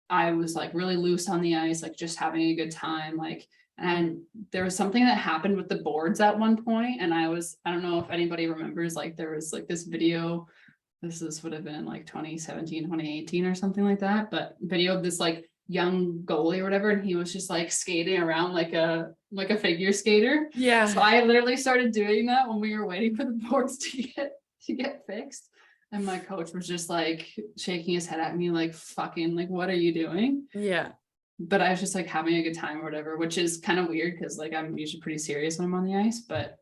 I was like really loose on the ice, like just having a good time. Like, and there was something that happened with the boards at one point, and I don't know if anybody remembers, like there was like this video. This would have been like 2017, 2018 or something like that, but video of this like young goalie or whatever, and he was just like skating around like a figure skater. Yeah. So I literally started doing that when we were waiting for the boards to get fixed. And my coach was just like shaking his head at me like, fucking, like, what are you doing? Yeah. But I was just like having a good time or whatever, which is kind of weird because like I'm usually pretty serious when I'm on the ice, but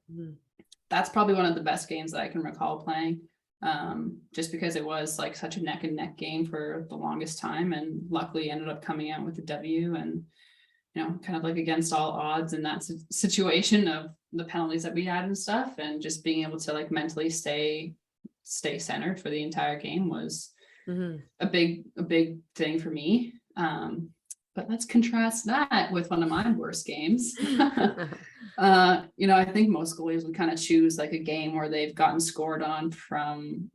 that's probably one of the best games that I can recall playing. Just because it was like such a neck and neck game for the longest time, and luckily ended up coming out with a W, and kind of like against all odds in that situation of the penalties that we had and stuff, and just being able to like mentally stay centered for the entire game was a big thing for me. But let's contrast that with one of my worst games. I think most goalies would kind of choose like a game where they've gotten scored on from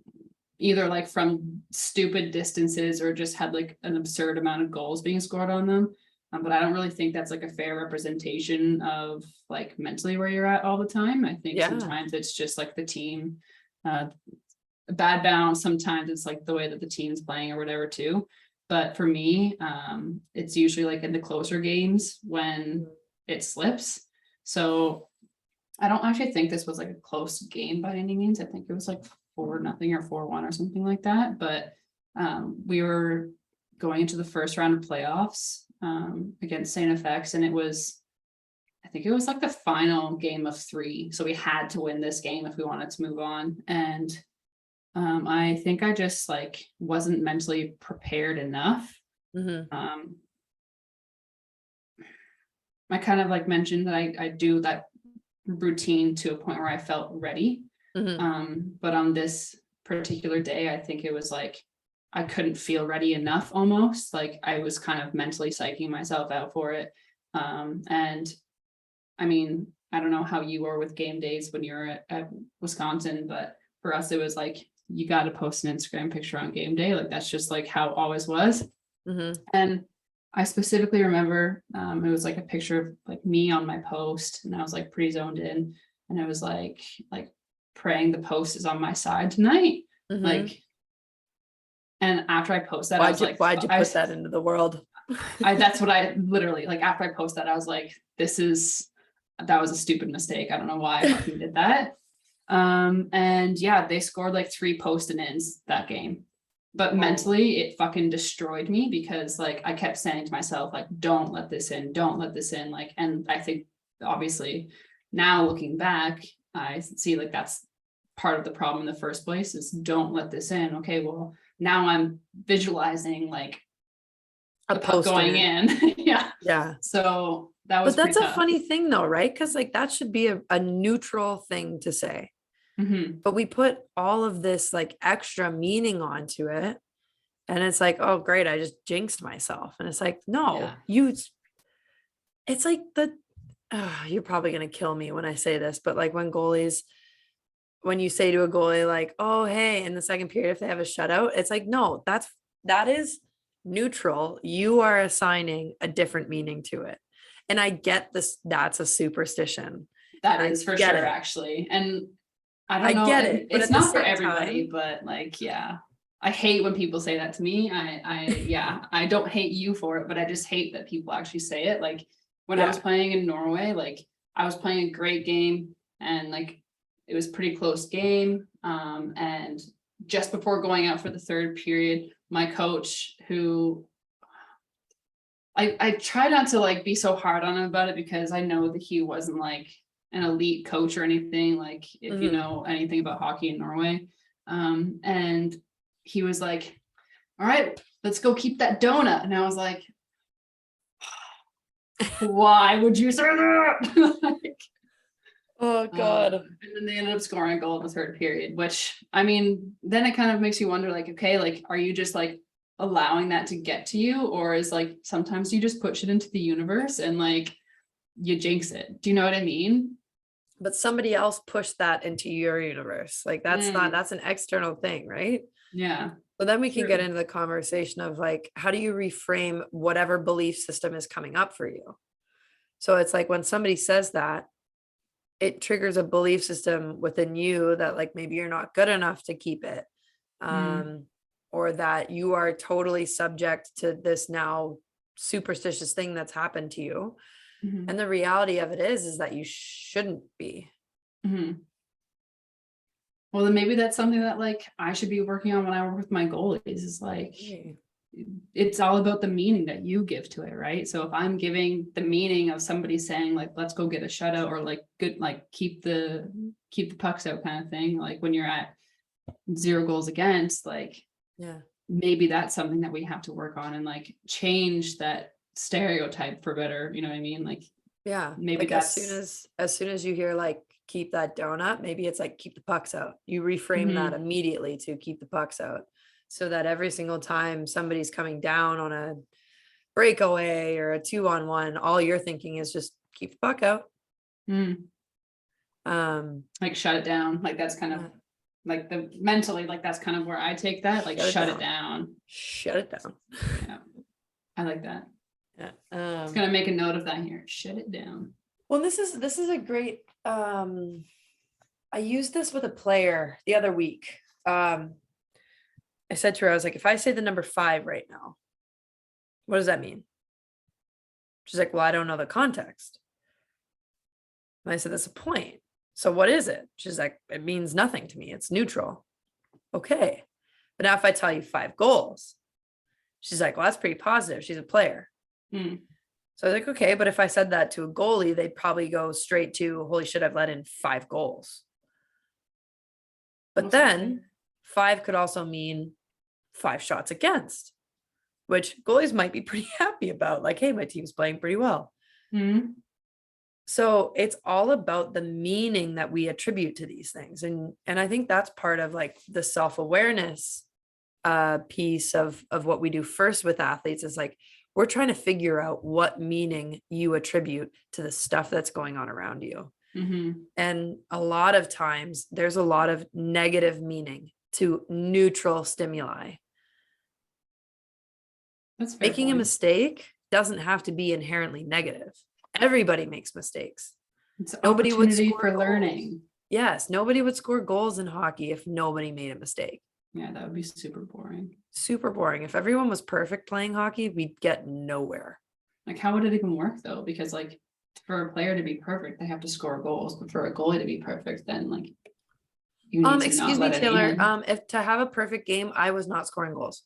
either like from stupid distances or just had like an absurd amount of goals being scored on them. But I don't really think that's like a fair representation of like mentally where you're at all the time. I think sometimes it's just like the team, a bad balance. Sometimes it's like the way that the team's playing or whatever too. But for me, it's usually like in the closer games when it slips. So I don't actually think this was like a close game by any means. I think it was like 4-0 or 4-1 or something like that. But we were going into the first round of playoffs against St. FX, and I think it was like the final game of 3. So we had to win this game if we wanted to move on. And I think I just like wasn't mentally prepared enough. I kind of like mentioned that I do that routine to a point where I felt ready. But on this particular day, I think it was like I couldn't feel ready enough almost. Like I was kind of mentally psyching myself out for it. And I mean, I don't know how you were with game days when you're at Wisconsin, but for us, it was like, you got to post an Instagram picture on game day. Like, that's just like how it always was. And I specifically remember, it was like a picture of like me on my post, and I was like pretty zoned in, and I was like praying the post is on my side tonight. Like, and after I post that, I was like, why'd you put that into the world? That's what I literally, like, after I post that, I was like, that was a stupid mistake. I don't know why I fucking did that. And yeah, they scored like 3 post-ins that game. But mentally, it fucking destroyed me because like I kept saying to myself, like, don't let this in, don't let this in. Like, and I think obviously now looking back, I see like that's part of the problem in the first place is don't let this in. Okay, well, now I'm visualizing like A the puck going in. Yeah. So that was But that's pretty a tough. funny thing though, right? Because like that should be a neutral thing to say. But we put all of this like extra meaning onto it. And it's like, oh, great, I just jinxed myself. And it's like, no, it's like you're probably going to kill me when I say this, but like when you say to a goalie, like, oh, hey, in the second period, if they have a shutout, it's like, no, that is neutral. You are assigning a different meaning to it. And I get this. That's a superstition. That is for sure, actually. And I don't know. Get it. It's not for everybody, but like, yeah. I hate when people say that to me. I don't hate you for it, but I just hate that people actually say it. Like when I was playing in Norway, like I was playing a great game and like it was pretty close game. And just before going out for the third period, my coach, who I try not to like be so hard on him about it because I know that he wasn't like an elite coach or anything, like if you know anything about hockey in Norway. And he was like, all right, let's go keep that donut. And I was like, why would you say that? Like, oh God. And then they ended up scoring a goal in the third period, which I mean, then it kind of makes you wonder, like, okay, like, are you just like allowing that to get to you? Or is like, sometimes you just push it into the universe and like, you jinx it. Do you know what I mean? But somebody else pushed that into your universe. Like that's an external thing, right? Yeah. But then we can get into the conversation of like, how do you reframe whatever belief system is coming up for you? So it's like when somebody says that, it triggers a belief system within you that like maybe you're not good enough to keep it. Or that you are totally subject to this now superstitious thing that's happened to you. And the reality of it is that you shouldn't be. Well, then maybe that's something that like I should be working on when I work with my goalies is like, it's all about the meaning that you give to it, right? So if I'm giving the meaning of somebody saying like, let's go get a shutout or like good, like keep the pucks out kind of thing. Like when you're at 0 goals against, like, maybe that's something that we have to work on and like change that stereotype for better, you know what I mean? Like, maybe like as soon as you hear like keep that donut, maybe it's like keep the pucks out. You reframe that immediately to keep the pucks out, so that every single time somebody's coming down on a breakaway or a 2-on-1, all you're thinking is just keep the puck out. Like shut it down. Like that's kind of like the mentally, like that's kind of where I take that, like shut it down. Yeah, I like that. It's gonna make a note of that here. Shut it down. Well, this is a great I used this with a player the other week. I said to her, I was like, if I say the number 5 right now, what does that mean? She's like, well, I don't know the context. And I said, that's a point. So what is it? She's like, it means nothing to me. It's neutral. Okay. But now if I tell you 5 goals, she's like, well, that's pretty positive. She's a player. Mm. So I was like, okay, but if I said that to a goalie, they'd probably go straight to, holy shit, I've let in 5 goals. But Most then likely. 5 could also mean 5 shots against, which goalies might be pretty happy about. Like, hey, my team's playing pretty well. Mm. So it's all about the meaning that we attribute to these things. And I think that's part of like the self-awareness piece of what we do first with athletes is like, we're trying to figure out what meaning you attribute to the stuff that's going on around you. Mm-hmm. And a lot of times there's a lot of negative meaning to neutral stimuli. That's a fair Making a point. mistake doesn't have to be inherently negative. Everybody makes mistakes. It's an Nobody would opportunity score for goals. learning. Yes, nobody would score goals in hockey if nobody made a mistake. Yeah, that would be super boring. Super boring. If everyone was perfect playing hockey, we'd get nowhere. Like, how would it even work though? Because like for a player to be perfect, they have to score goals. But for a goalie to be perfect, then like you need to Excuse not me, let any Taylor. in. If to have a perfect game, I was not scoring goals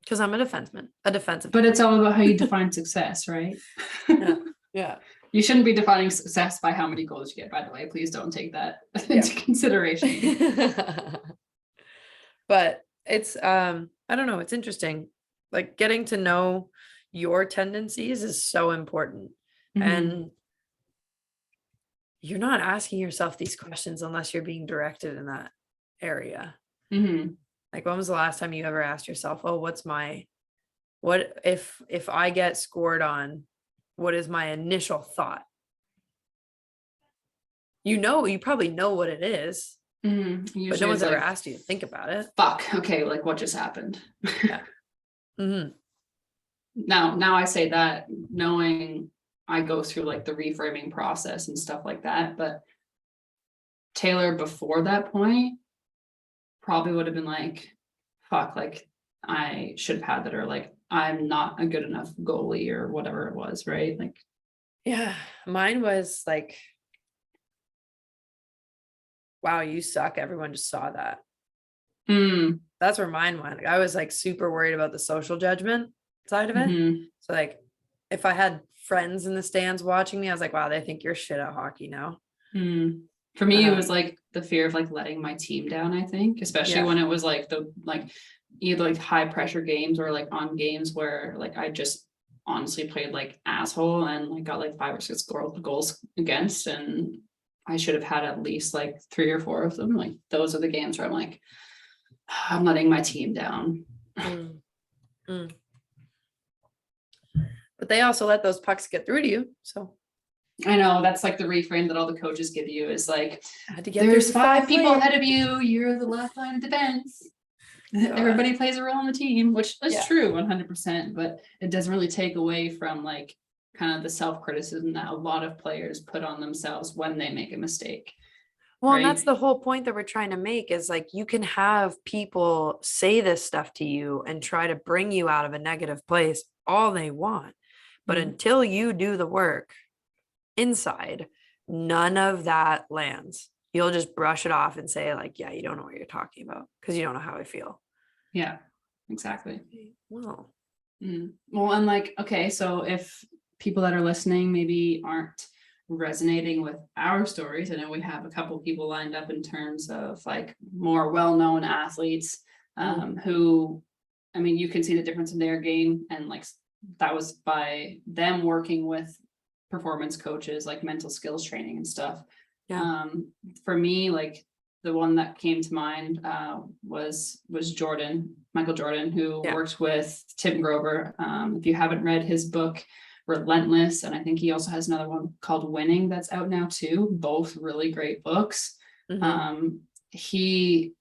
because I'm a defenseman, a defensive. But it's all about how you define success, right? Yeah. Yeah. You shouldn't be defining success by how many goals you get, by the way. Please don't take that into consideration. But it's I don't know, it's interesting. Like getting to know your tendencies is so important. Mhm. And you're not asking yourself these questions unless you're being directed in that area. Mhm. Like when was the last time you ever asked yourself, oh, what if I get scored on, what is my initial thought? You probably know what it is, Mhm. but Usually no one's it's ever like, asked you to think about it. fuck, okay, like what just happened? Yeah. Mm-hmm. Now I say that knowing I go through like the reframing process and stuff like that, but Taylor before that point probably would have been like, fuck, like I should have had that, or like I'm not a good enough goalie or whatever it was, right? Like, Yeah, mine was like, wow, you suck. Everyone just saw that. mm, That's where mine went. I was like super worried about the social judgment side of it. mhm, So like if I had friends in the stands watching me, I was like, wow, they think you're shit at hockey now. mm. For me, it was like the fear of like letting my team down, I think, especially Yeah. when it was like the like either like high pressure games or like on games where like I just honestly played like asshole and like got like 5 or 6 goals against, and I should have had at least like 3 or 4 of them. Like those are the games where I'm like, I'm letting my team down. Mm, mm. But they also let those pucks get through to you. So I know that's like the reframe that all the coaches give you is like, I had to get there's through 5 people players. ahead of you, you're the last line of defense. Everybody plays a role on the team, which is Yeah. true 100%, but it doesn't really take away from like kind of the self-criticism that a lot of players put on themselves when they make a mistake. Well, and right? that's the whole point that we're trying to make is like you can have people say this stuff to you and try to bring you out of a negative place all they want. But Mhm. until you do the work inside, none of that lands. You'll just brush it off and say, like, yeah, you don't know what you're talking about because you don't know how I feel. Yeah, exactly. Well, Well, and like, okay, so if people that are listening maybe aren't resonating with our stories, I know we have a couple people lined up in terms of like more well-known athletes who, I mean, you can see the difference in their game, and like that was by them working with performance coaches, like mental skills training and stuff. yeah. For me, like the one that came to mind was Michael Jordan, who Yeah. worked with Tim Grover. If you haven't read his book, Relentless, and I think he also has another one called Winning that's out now too. Both really great books. Mhm. He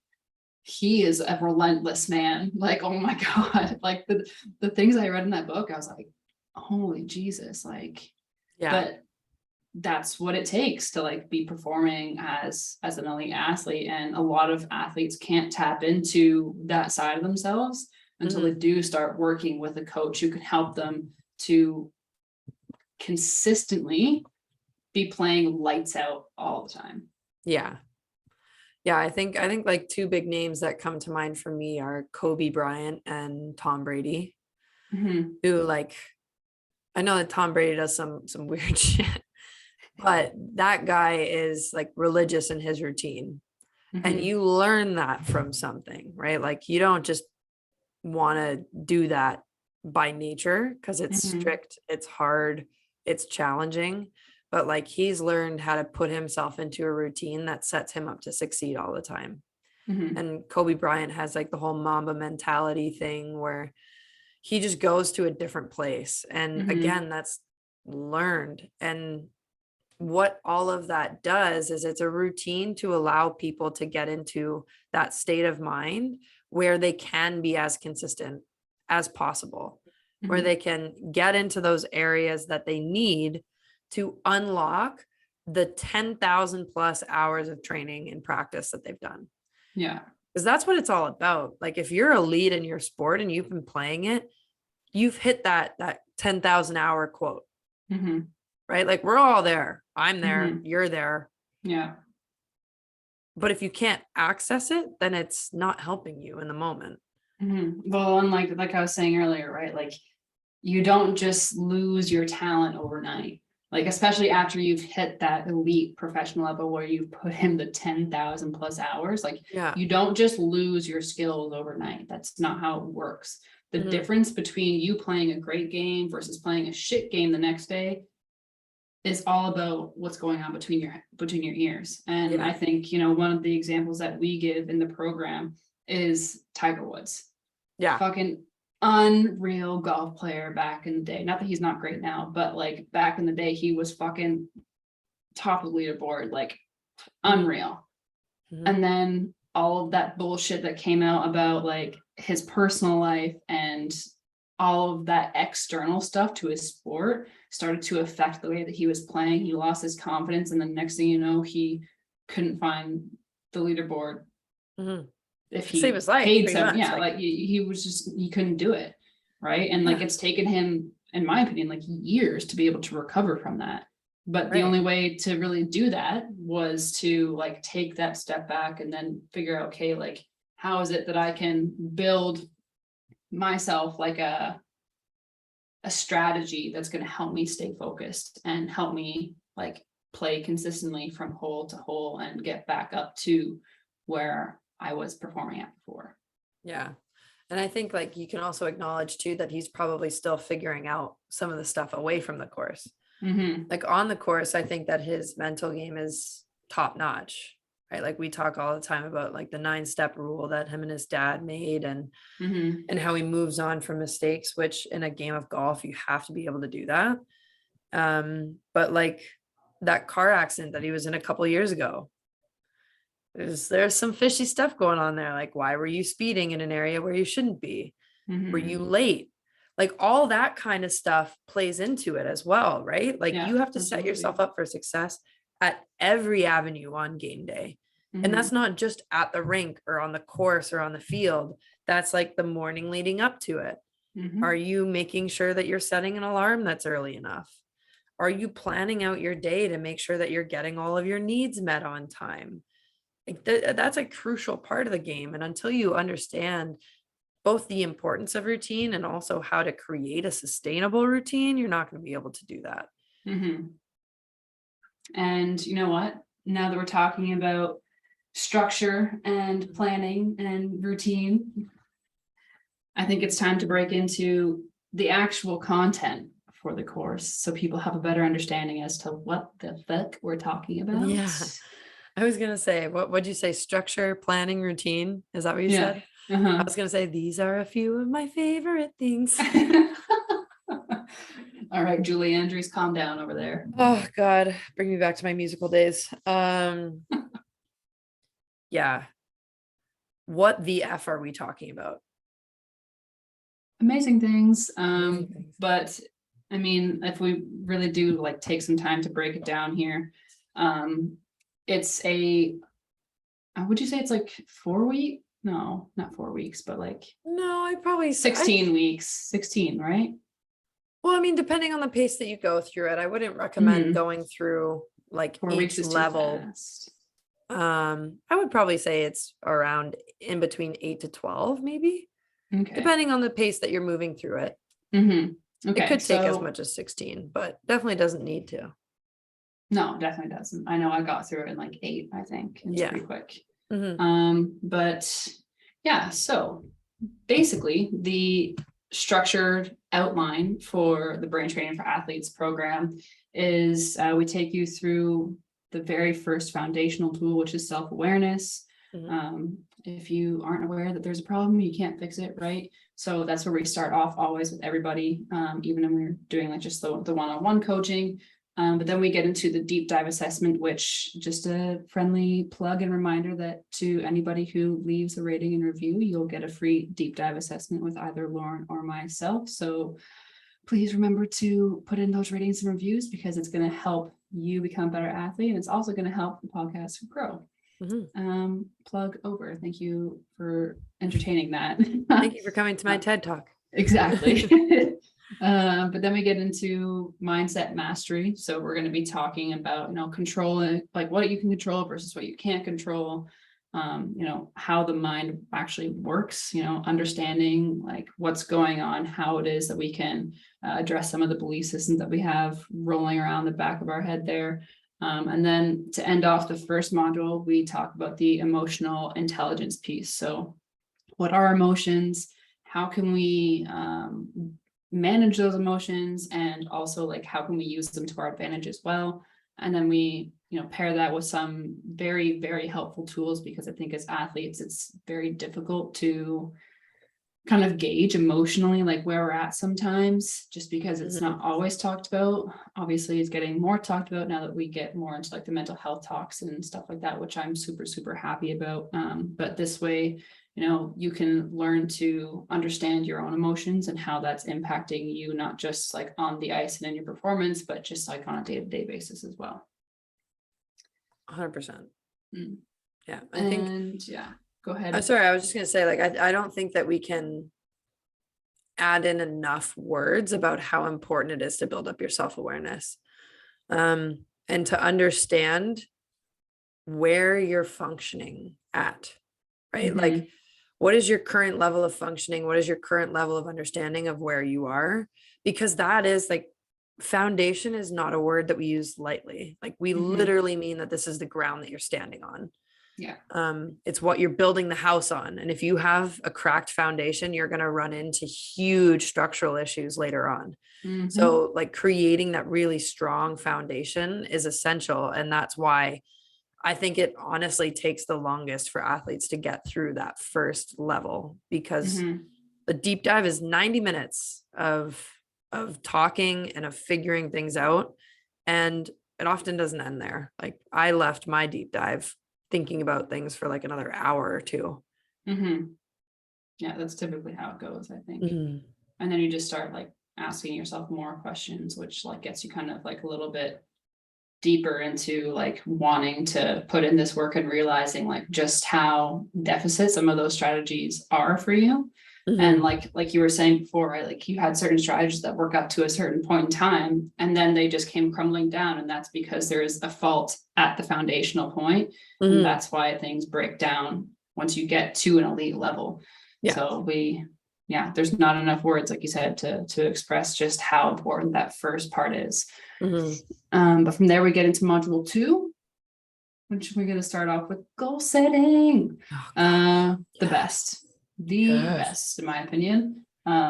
is a relentless man. Like, oh my God, like the things I read in that book, I was like, holy Jesus, like, Yeah. but that's what it takes to like be performing as an elite athlete, and a lot of athletes can't tap into that side of themselves until they do start working with a coach who can help them to consistently be playing lights out all the time. Yeah. Yeah, I think like 2 big names that come to mind for me are Kobe Bryant and Tom Brady, Mhm. who like I know that Tom Brady does some weird shit, but that guy is like religious in his routine. And Mhm. you learn that from something, right? Like you don't just want to do that by nature because it's Mhm. strict, it's hard, it's challenging. But like he's learned how to put himself into a routine that sets him up to succeed all the time. Mhm. And Kobe Bryant has like the whole Mamba mentality thing where he just goes to a different place. And Mhm. again, that's learned. And what all of that does is it's a routine to allow people to get into that state of mind where they can be as consistent as possible, where Mhm. they can get into those areas that they need to unlock the 10,000 plus hours of training and practice that they've done. Yeah. Because that's what it's all about. Like if you're a lead in your sport and you've been playing it, you've hit that 10,000 hour quote, Mhm. right? Like we're all there. I'm there, Mhm. you're there. Yeah. But if you can't access it, then it's not helping you in the moment. Mhm. Well, and like I was saying earlier, right? Like you don't just lose your talent overnight. Like especially after you've hit that elite professional level where you've put in the 10,000 plus hours, like Yeah. you don't just lose your skills overnight. That's not how it works. The Mhm. difference between you playing a great game versus playing a shit game the next day is all about what's going on between your ears. And I Yeah. think, one of the examples that we give in the program is Tiger Woods. Yeah. Fucking unreal golf player back in the day. Not that he's not great now, but like back in the day, he was fucking top of the leaderboard, like unreal. Mhm. And then all of that bullshit that came out about like his personal life and all of that external stuff to his sport started to affect the way that he was playing. He lost his confidence, and the next thing you know, he couldn't find the leaderboard Mhm. if Save he his life paid pretty some. much. Yeah, Like, like he was just he couldn't do it, right? And like yeah. it's taken him, in my opinion, like years to be able to recover from that. But the Right. only way to really do that was to like take that step back and then figure out, okay, like how is it that I can build myself like a strategy that's going to help me stay focused and help me like play consistently from hole to hole and get back up to where I was performing at before. Yeah. And I think like you can also acknowledge too that he's probably still figuring out some of the stuff away from the course. Mm-hmm. Like on the course, I think that his mental game is top notch. Right. Like we talk all the time about like the 9-step rule that him and his dad made Mm-hmm. and how he moves on from mistakes, which in a game of golf, you have to be able to do that. But like that car accident that he was in a couple years ago, there's some fishy stuff going on there. Like, why were you speeding in an area where you shouldn't be? Were Mm-hmm. you late? Like all that kind of stuff plays into it as well, right? Like Yeah, you have to set absolutely. yourself up for success at every avenue on game day. And Mm-hmm. that's not just at the rink or on the course or on the field. That's like the morning leading up to it. Are Mm-hmm. you making sure that you're setting an alarm that's early enough? Are you planning out your day to make sure that you're getting all of your needs met on time? Like that's a crucial part of the game. And until you understand both the importance of routine and also how to create a sustainable routine, you're not going to be able to do that. Mm-hmm. And you know what? Now that we're talking about structure and planning and routine, I think it's time to break into the actual content for the course so people have a better understanding as to what the fuck we're talking about. Yeah. I was going to say, what would you say? Structure, planning, routine. Is that what you Yeah. said? I Uh-huh. was going to say, these are a few of my favorite things. All right, Julie Andrews, calm down over there. Oh God, bring me back to my musical days. Yeah. What the F are we talking about? Amazing things. Amazing things. But I mean, if we really do like take some time to break it down here, it's would you say it's like 4 week? No, not 4 weeks, but like No, I'd probably say 16 weeks, 16, right? well, I mean, depending on the pace that you go through it, I wouldn't recommend Mhm. going through like 4 weeks each is too level. fast. I would probably say it's around in between 8 to 12, maybe, Okay. depending on the pace that you're moving through it. Mm-hmm. Okay, It could take as so much as 16, but definitely doesn't need to. no, definitely doesn't. I know I got through it in like 8, I think. It's Yeah. pretty quick. Mhm. But yeah, so basically the structured outline for the Brain Training for Athletes program is we take you through the very first foundational tool, which is self-awareness. Mhm. If you aren't aware that there's a problem, you can't fix it, right? So that's where we start off always with everybody, even when we're doing like just the one-on-one coaching. But then we get into the deep dive assessment, which just a friendly plug and reminder that to anybody who leaves a rating and review, you'll get a free deep dive assessment with either Lauren or myself. So please remember to put in those ratings and reviews because it's going to help you become a better athlete. And it's also going to help the podcast grow. Mhm. Plug over. Thank you for entertaining that. Thank you for coming to my TED Talk. Exactly. But then we get into mindset mastery. So we're going to be talking about, controlling, like what you can control versus what you can't control. How the mind actually works, understanding like what's going on, how it is that we can address some of the belief systems that we have rolling around the back of our head there. And then to end off the first module, we talk about the emotional intelligence piece. So what are emotions? How can we manage those emotions? And also like, how can we use them to our advantage as well? And then we, pair that with some very, very helpful tools, because I think as athletes, it's very difficult to kind of gauge emotionally like where we're at sometimes, just because it's not always talked about. Obviously it's getting more talked about now that we get more into like the mental health talks and stuff like that, which I'm super, super happy about. But this way, you can learn to understand your own emotions and how that's impacting you, not just like on the ice and in your performance, but just like on a day-to-day basis as well. 100%. Mm. Yeah. Yeah, go ahead. I'm sorry. I was just going to say, like, I don't think that we can add in enough words about how important it is to build up your self-awareness. And to understand where you're functioning at, right? Mhm. Like, what is your current level of functioning? What is your current level of understanding of where you are? Because that is like, foundation is not a word that we use lightly. Like, we literally mean that this is the ground that you're standing on. Yeah. It's what you're building the house on. And if you have a cracked foundation, you're going to run into huge structural issues later on. So like creating that really strong foundation is essential. And that's why I think it honestly takes the longest for athletes to get through that first level, because the deep dive is 90 minutes of talking and of figuring things out. And it often doesn't end there. Like, I left my deep dive thinking about things for like another hour or two. Yeah, that's typically how it goes, I think. And then you just start like asking yourself more questions, which like gets you kind of like a little bit deeper into like wanting to put in this work and realizing like just how deficit some of those strategies are for you. And like you were saying before, right? Like you had certain strategies that work up to a certain point in time, and then they just came crumbling down. And that's because there is a fault at the foundational point. And that's why things break down once you get to an elite level. Yeah. So there's not enough words, like you said, to express just how important that first part is. But from there we get into module 2, which we're going to start off with goal setting. The best in my opinion.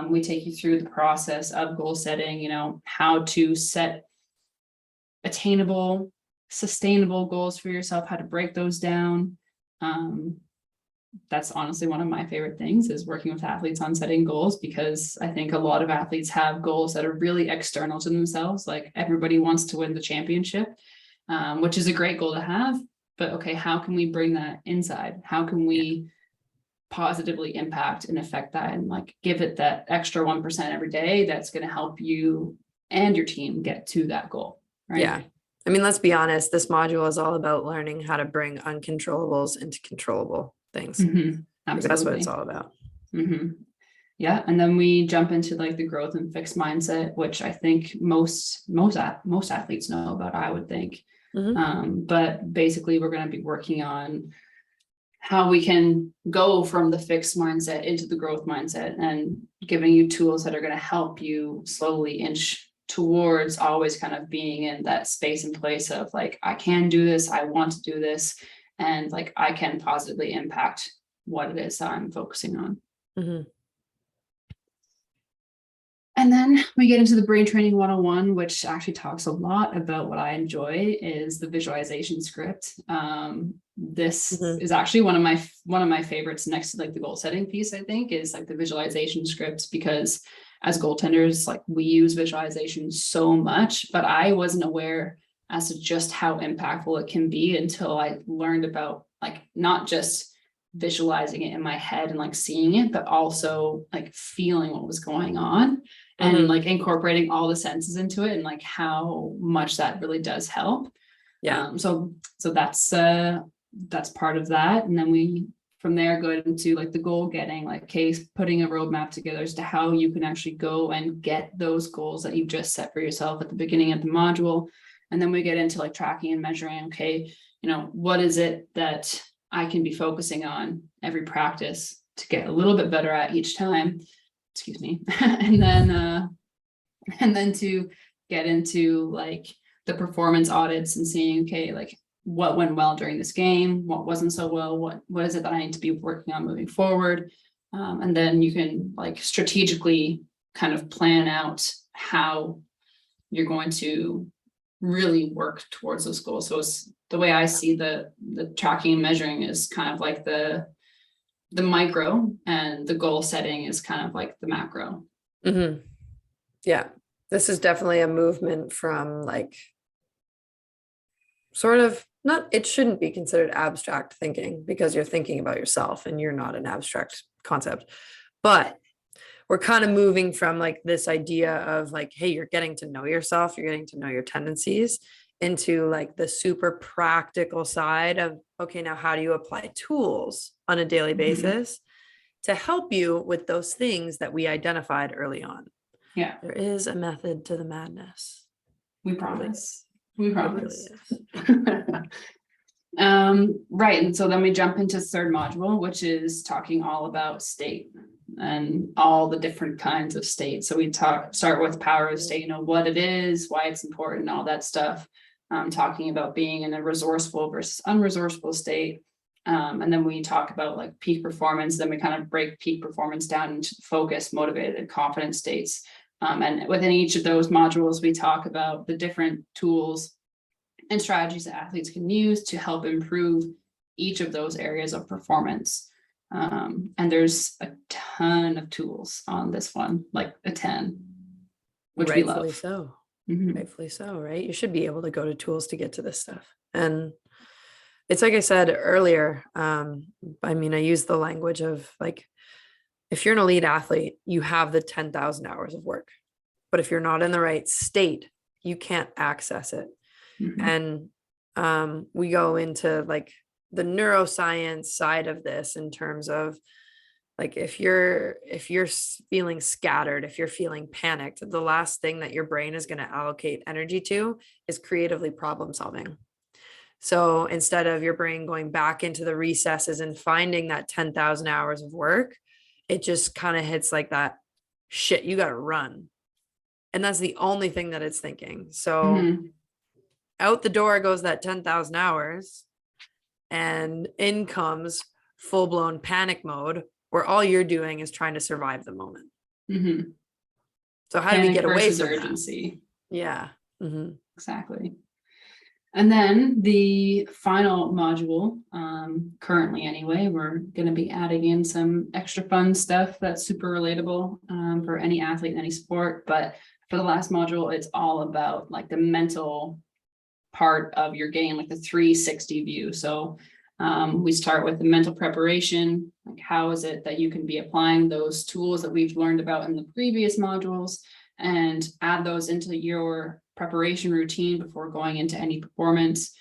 We take you through the process of goal setting, how to set attainable, sustainable goals for yourself, how to break those down. That's honestly one of my favorite things, is working with athletes on setting goals, because I think a lot of athletes have goals that are really external to themselves. Like everybody wants to win the championship, which is a great goal to have, but okay, how can we bring that inside? How can we positively impact and affect that, and like give it that extra 1% every day that's going to help you and your team get to that goal, right? Yeah. I mean, let's be honest, this module is all about learning how to bring uncontrollables into controllable things. Absolutely. That's what it's all about. Yeah. And then we jump into like the growth and fixed mindset, which I think most athletes know about, I would think. But basically we're going to be working on how we can go from the fixed mindset into the growth mindset, and giving you tools that are going to help you slowly inch towards always kind of being in that space and place of like, I can do this, I want to do this, and like I can positively impact what it is that I'm focusing on. Mm-hmm. And then we get into the brain training 101, which actually talks a lot about what I enjoy is the visualization script. This is actually one of my favorites next to like the goal setting piece, I think, is like the visualization scripts, because as goaltenders, like we use visualization so much, but I wasn't aware as to just how impactful it can be until I learned about like not just visualizing it in my head and like seeing it, but also like feeling what was going on and like incorporating all the senses into it, and like how much that really does help. So that's part of that. And then we from there go into like the goal getting, like case putting a roadmap together as to how you can actually go and get those goals that you just set for yourself at the beginning of the module. And then we get into like tracking and measuring, okay, you know, what is it that I can be focusing on every practice to get a little bit better at each time, excuse me. and then to get into like the performance audits and seeing, okay, like what went well during this game, what wasn't so well, what is it that I need to be working on moving forward. And then you can like strategically kind of plan out how you're going to really work towards those goals. So it's the way I see the tracking and measuring is kind of like the micro, and the goal setting is kind of like the macro. Mm-hmm. Yeah, this is definitely a movement from like sort of not, it shouldn't be considered abstract thinking because you're thinking about yourself and you're not an abstract concept, but we're kind of moving from like this idea of like, hey, you're getting to know yourself, you're getting to know your tendencies, into like the super practical side of, okay, now how do you apply tools on a daily basis to help you with those things that we identified early on? Yeah. There is a method to the madness. We promise. We promise. Really Right. And so then we jump into third module, which is talking all about state and all the different kinds of state. So we start with power of state, you know, what it is, why it's important, all that stuff. Talking about being in a resourceful versus unresourceful state. And then we talk about like peak performance, then we kind of break peak performance down into focused, motivated, and confident states. And within each of those modules, we talk about the different tools and strategies that athletes can use to help improve each of those areas of performance. And there's a ton of tools on this one, like a 10, which we love. So. Rightfully so, right? You should be able to go to tools to get to this stuff. And it's like I said earlier, I mean, I use the language of like, if you're an elite athlete, you have the 10,000 hours of work, but if you're not in the right state, you can't access it. And we go into like the neuroscience side of this in terms of like, if you're feeling scattered, if you're feeling panicked, the last thing that your brain is going to allocate energy to is creatively problem solving. So instead of your brain going back into the recesses and finding that 10,000 hours of work, it just kind of hits like that shit, you got to run. And that's the only thing that it's thinking. So out the door goes that 10,000 hours, and in comes full-blown panic mode, where all you're doing is trying to survive the moment. So how do we get away from urgency? That? Yeah. Exactly. And then the final module, currently anyway, we're going to be adding in some extra fun stuff that's super relatable for any athlete in any sport. But for the last module, it's all about like the mental part of your game, like the 360 view. So we start with the mental preparation, like how is it that you can be applying those tools that we've learned about in the previous modules and add those into your preparation routine before going into any performance.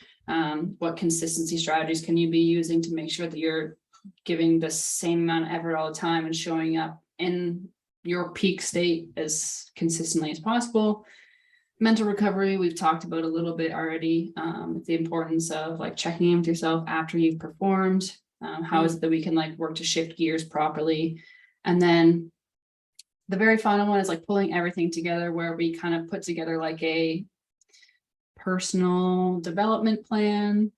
What consistency strategies can you be using to make sure that you're giving the same amount of effort all the time and showing up in your peak state as consistently as possible. Mental recovery, we've talked about a little bit already, the importance of like checking in with yourself after you've performed, How is it that we can like work to shift gears properly? And then the very final one is like pulling everything together, where we kind of put together like a personal development plan,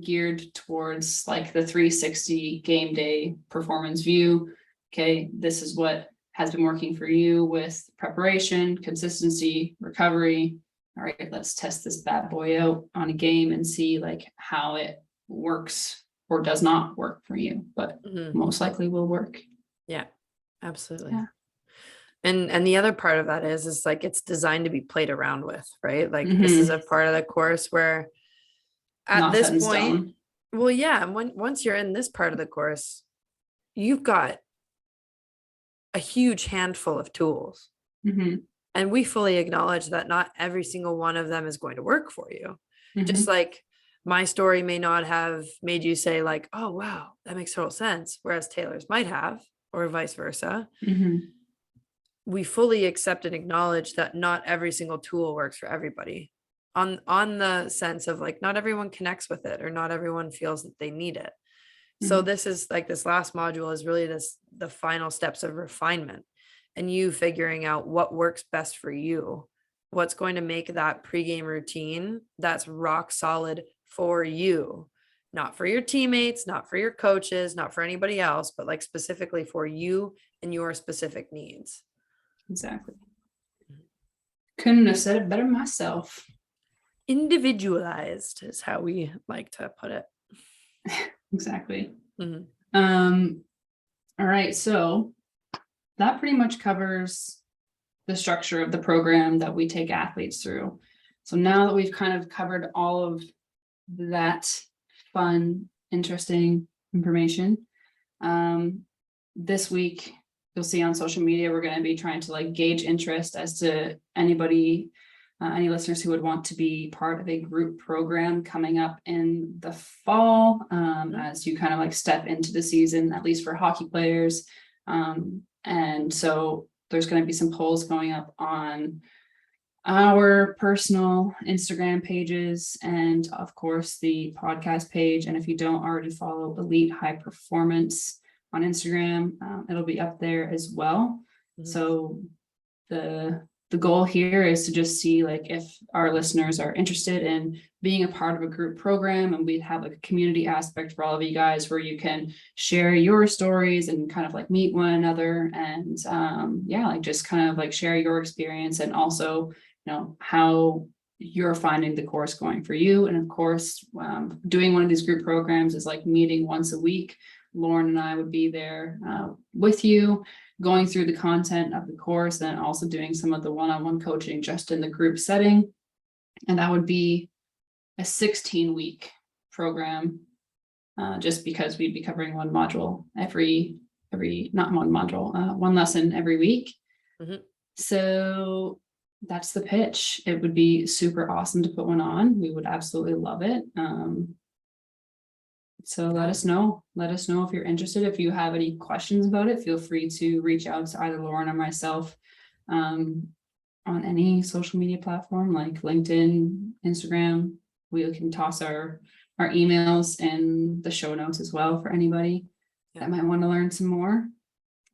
geared towards like the 360 game day performance view. Okay, this is what has been working for you with preparation, consistency, recovery. All right, let's test this bad boy out on a game and see like how it works or does not work for you, but most likely will work. Yeah, absolutely. Yeah. And the other part of that is like it's designed to be played around with, right? Like this is a part of the course where at Not this set in point, stone. well, yeah, once you're in this part of the course, you've got a huge handful of tools. And we fully acknowledge that not every single one of them is going to work for you. Just like my story may not have made you say like, oh, wow, that makes total sense. Whereas Taylor's might have, or vice versa. We fully accept and acknowledge that not every single tool works for everybody on the sense of like, not everyone connects with it or not everyone feels that they need it. So this is like, this last module is really the final steps of refinement and you figuring out what works best for you, what's going to make that pregame routine that's rock solid for you, not for your teammates, not for your coaches, not for anybody else, but like specifically for you and your specific needs. Exactly. Couldn't have said it better myself. Individualized is how we like to put it. Exactly. All right, so that pretty much covers the structure of the program that we take athletes through. So now that we've kind of covered all of that fun, interesting information, this week you'll see on social media, we're going to be trying to like gauge interest as to anybody, any listeners who would want to be part of a group program coming up in the fall, as you kind of like step into the season, at least for hockey players. And so there's going to be some polls going up on our personal Instagram pages and of course the podcast page. And if you don't already follow Elite High Performance on Instagram, it'll be up there as well. So the goal here is to just see like if our listeners are interested in being a part of a group program, and we'd have like a community aspect for all of you guys where you can share your stories and kind of like meet one another and yeah, like just kind of like share your experience and also, you know, how you're finding the course going for you. And of course, doing one of these group programs is like meeting once a week. Lauren and I would be there with you, going through the content of the course, and also doing some of the one-on-one coaching just in the group setting. And that would be a 16-week program, just because we'd be covering one module not one module, one lesson every week. So that's the pitch. It would be super awesome to put one on. We would absolutely love it. So let us know if you're interested. If you have any questions about it, feel free to reach out to either Lauren or myself on any social media platform like LinkedIn, Instagram. We can toss our emails in the show notes as well for anybody that might want to learn some more.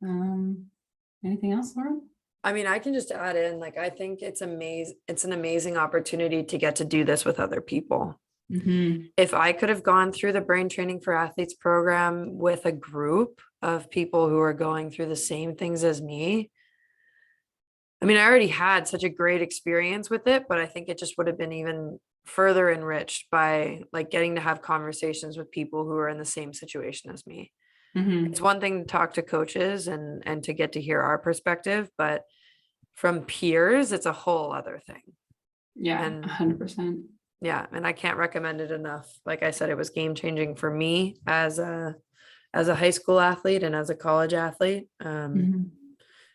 Anything else, Lauren? I mean, I can just add in, like, I think it's an amazing opportunity to get to do this with other people. If I could have gone through the Brain Training for Athletes program with a group of people who are going through the same things as me, I mean, I already had such a great experience with it, but I think it just would have been even further enriched by like getting to have conversations with people who are in the same situation as me. It's one thing to talk to coaches and to get to hear our perspective, but from peers, it's a whole other thing. Yeah, and 100%. Yeah. And I can't recommend it enough. Like I said, it was game changing for me as a high school athlete and as a college athlete.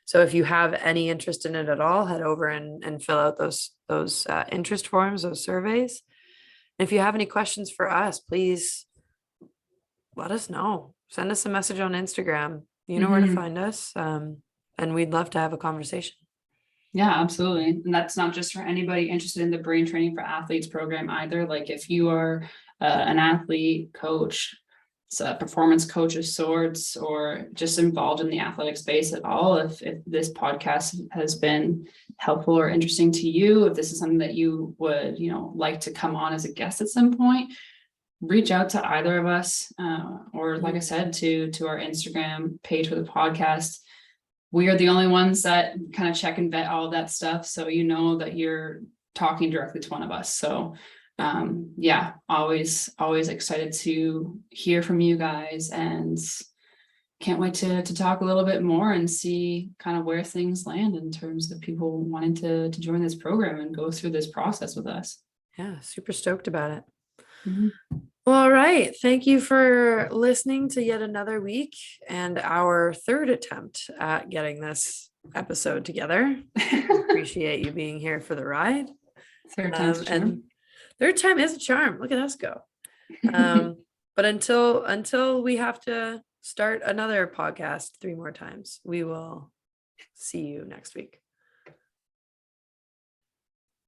So if you have any interest in it at all, head over and fill out those interest forms, those surveys. And if you have any questions for us, please let us know. Send us a message on Instagram. You know where to find us. And we'd love to have a conversation. Yeah, absolutely. And that's not just for anybody interested in the Brain Training for Athletes program either. Like if you are an athlete, coach, performance coach of sorts, or just involved in the athletic space at all, if this podcast has been helpful or interesting to you, if this is something that you would, like to come on as a guest at some point, reach out to either of us, or like I said, to our Instagram page for the podcast. We are the only ones that kind of check and vet all of that stuff, so that you're talking directly to one of us. So always excited to hear from you guys, and can't wait to talk a little bit more and see kind of where things land in terms of people wanting to join this program and go through this process with us. Yeah, super stoked about it. Mm-hmm. All right. Thank you for listening to yet another week and our third attempt at getting this episode together. Appreciate you being here for the ride. Third time's a charm. And third time is a charm. Look at us go. But until we have to start another podcast 3 more times, we will see you next week.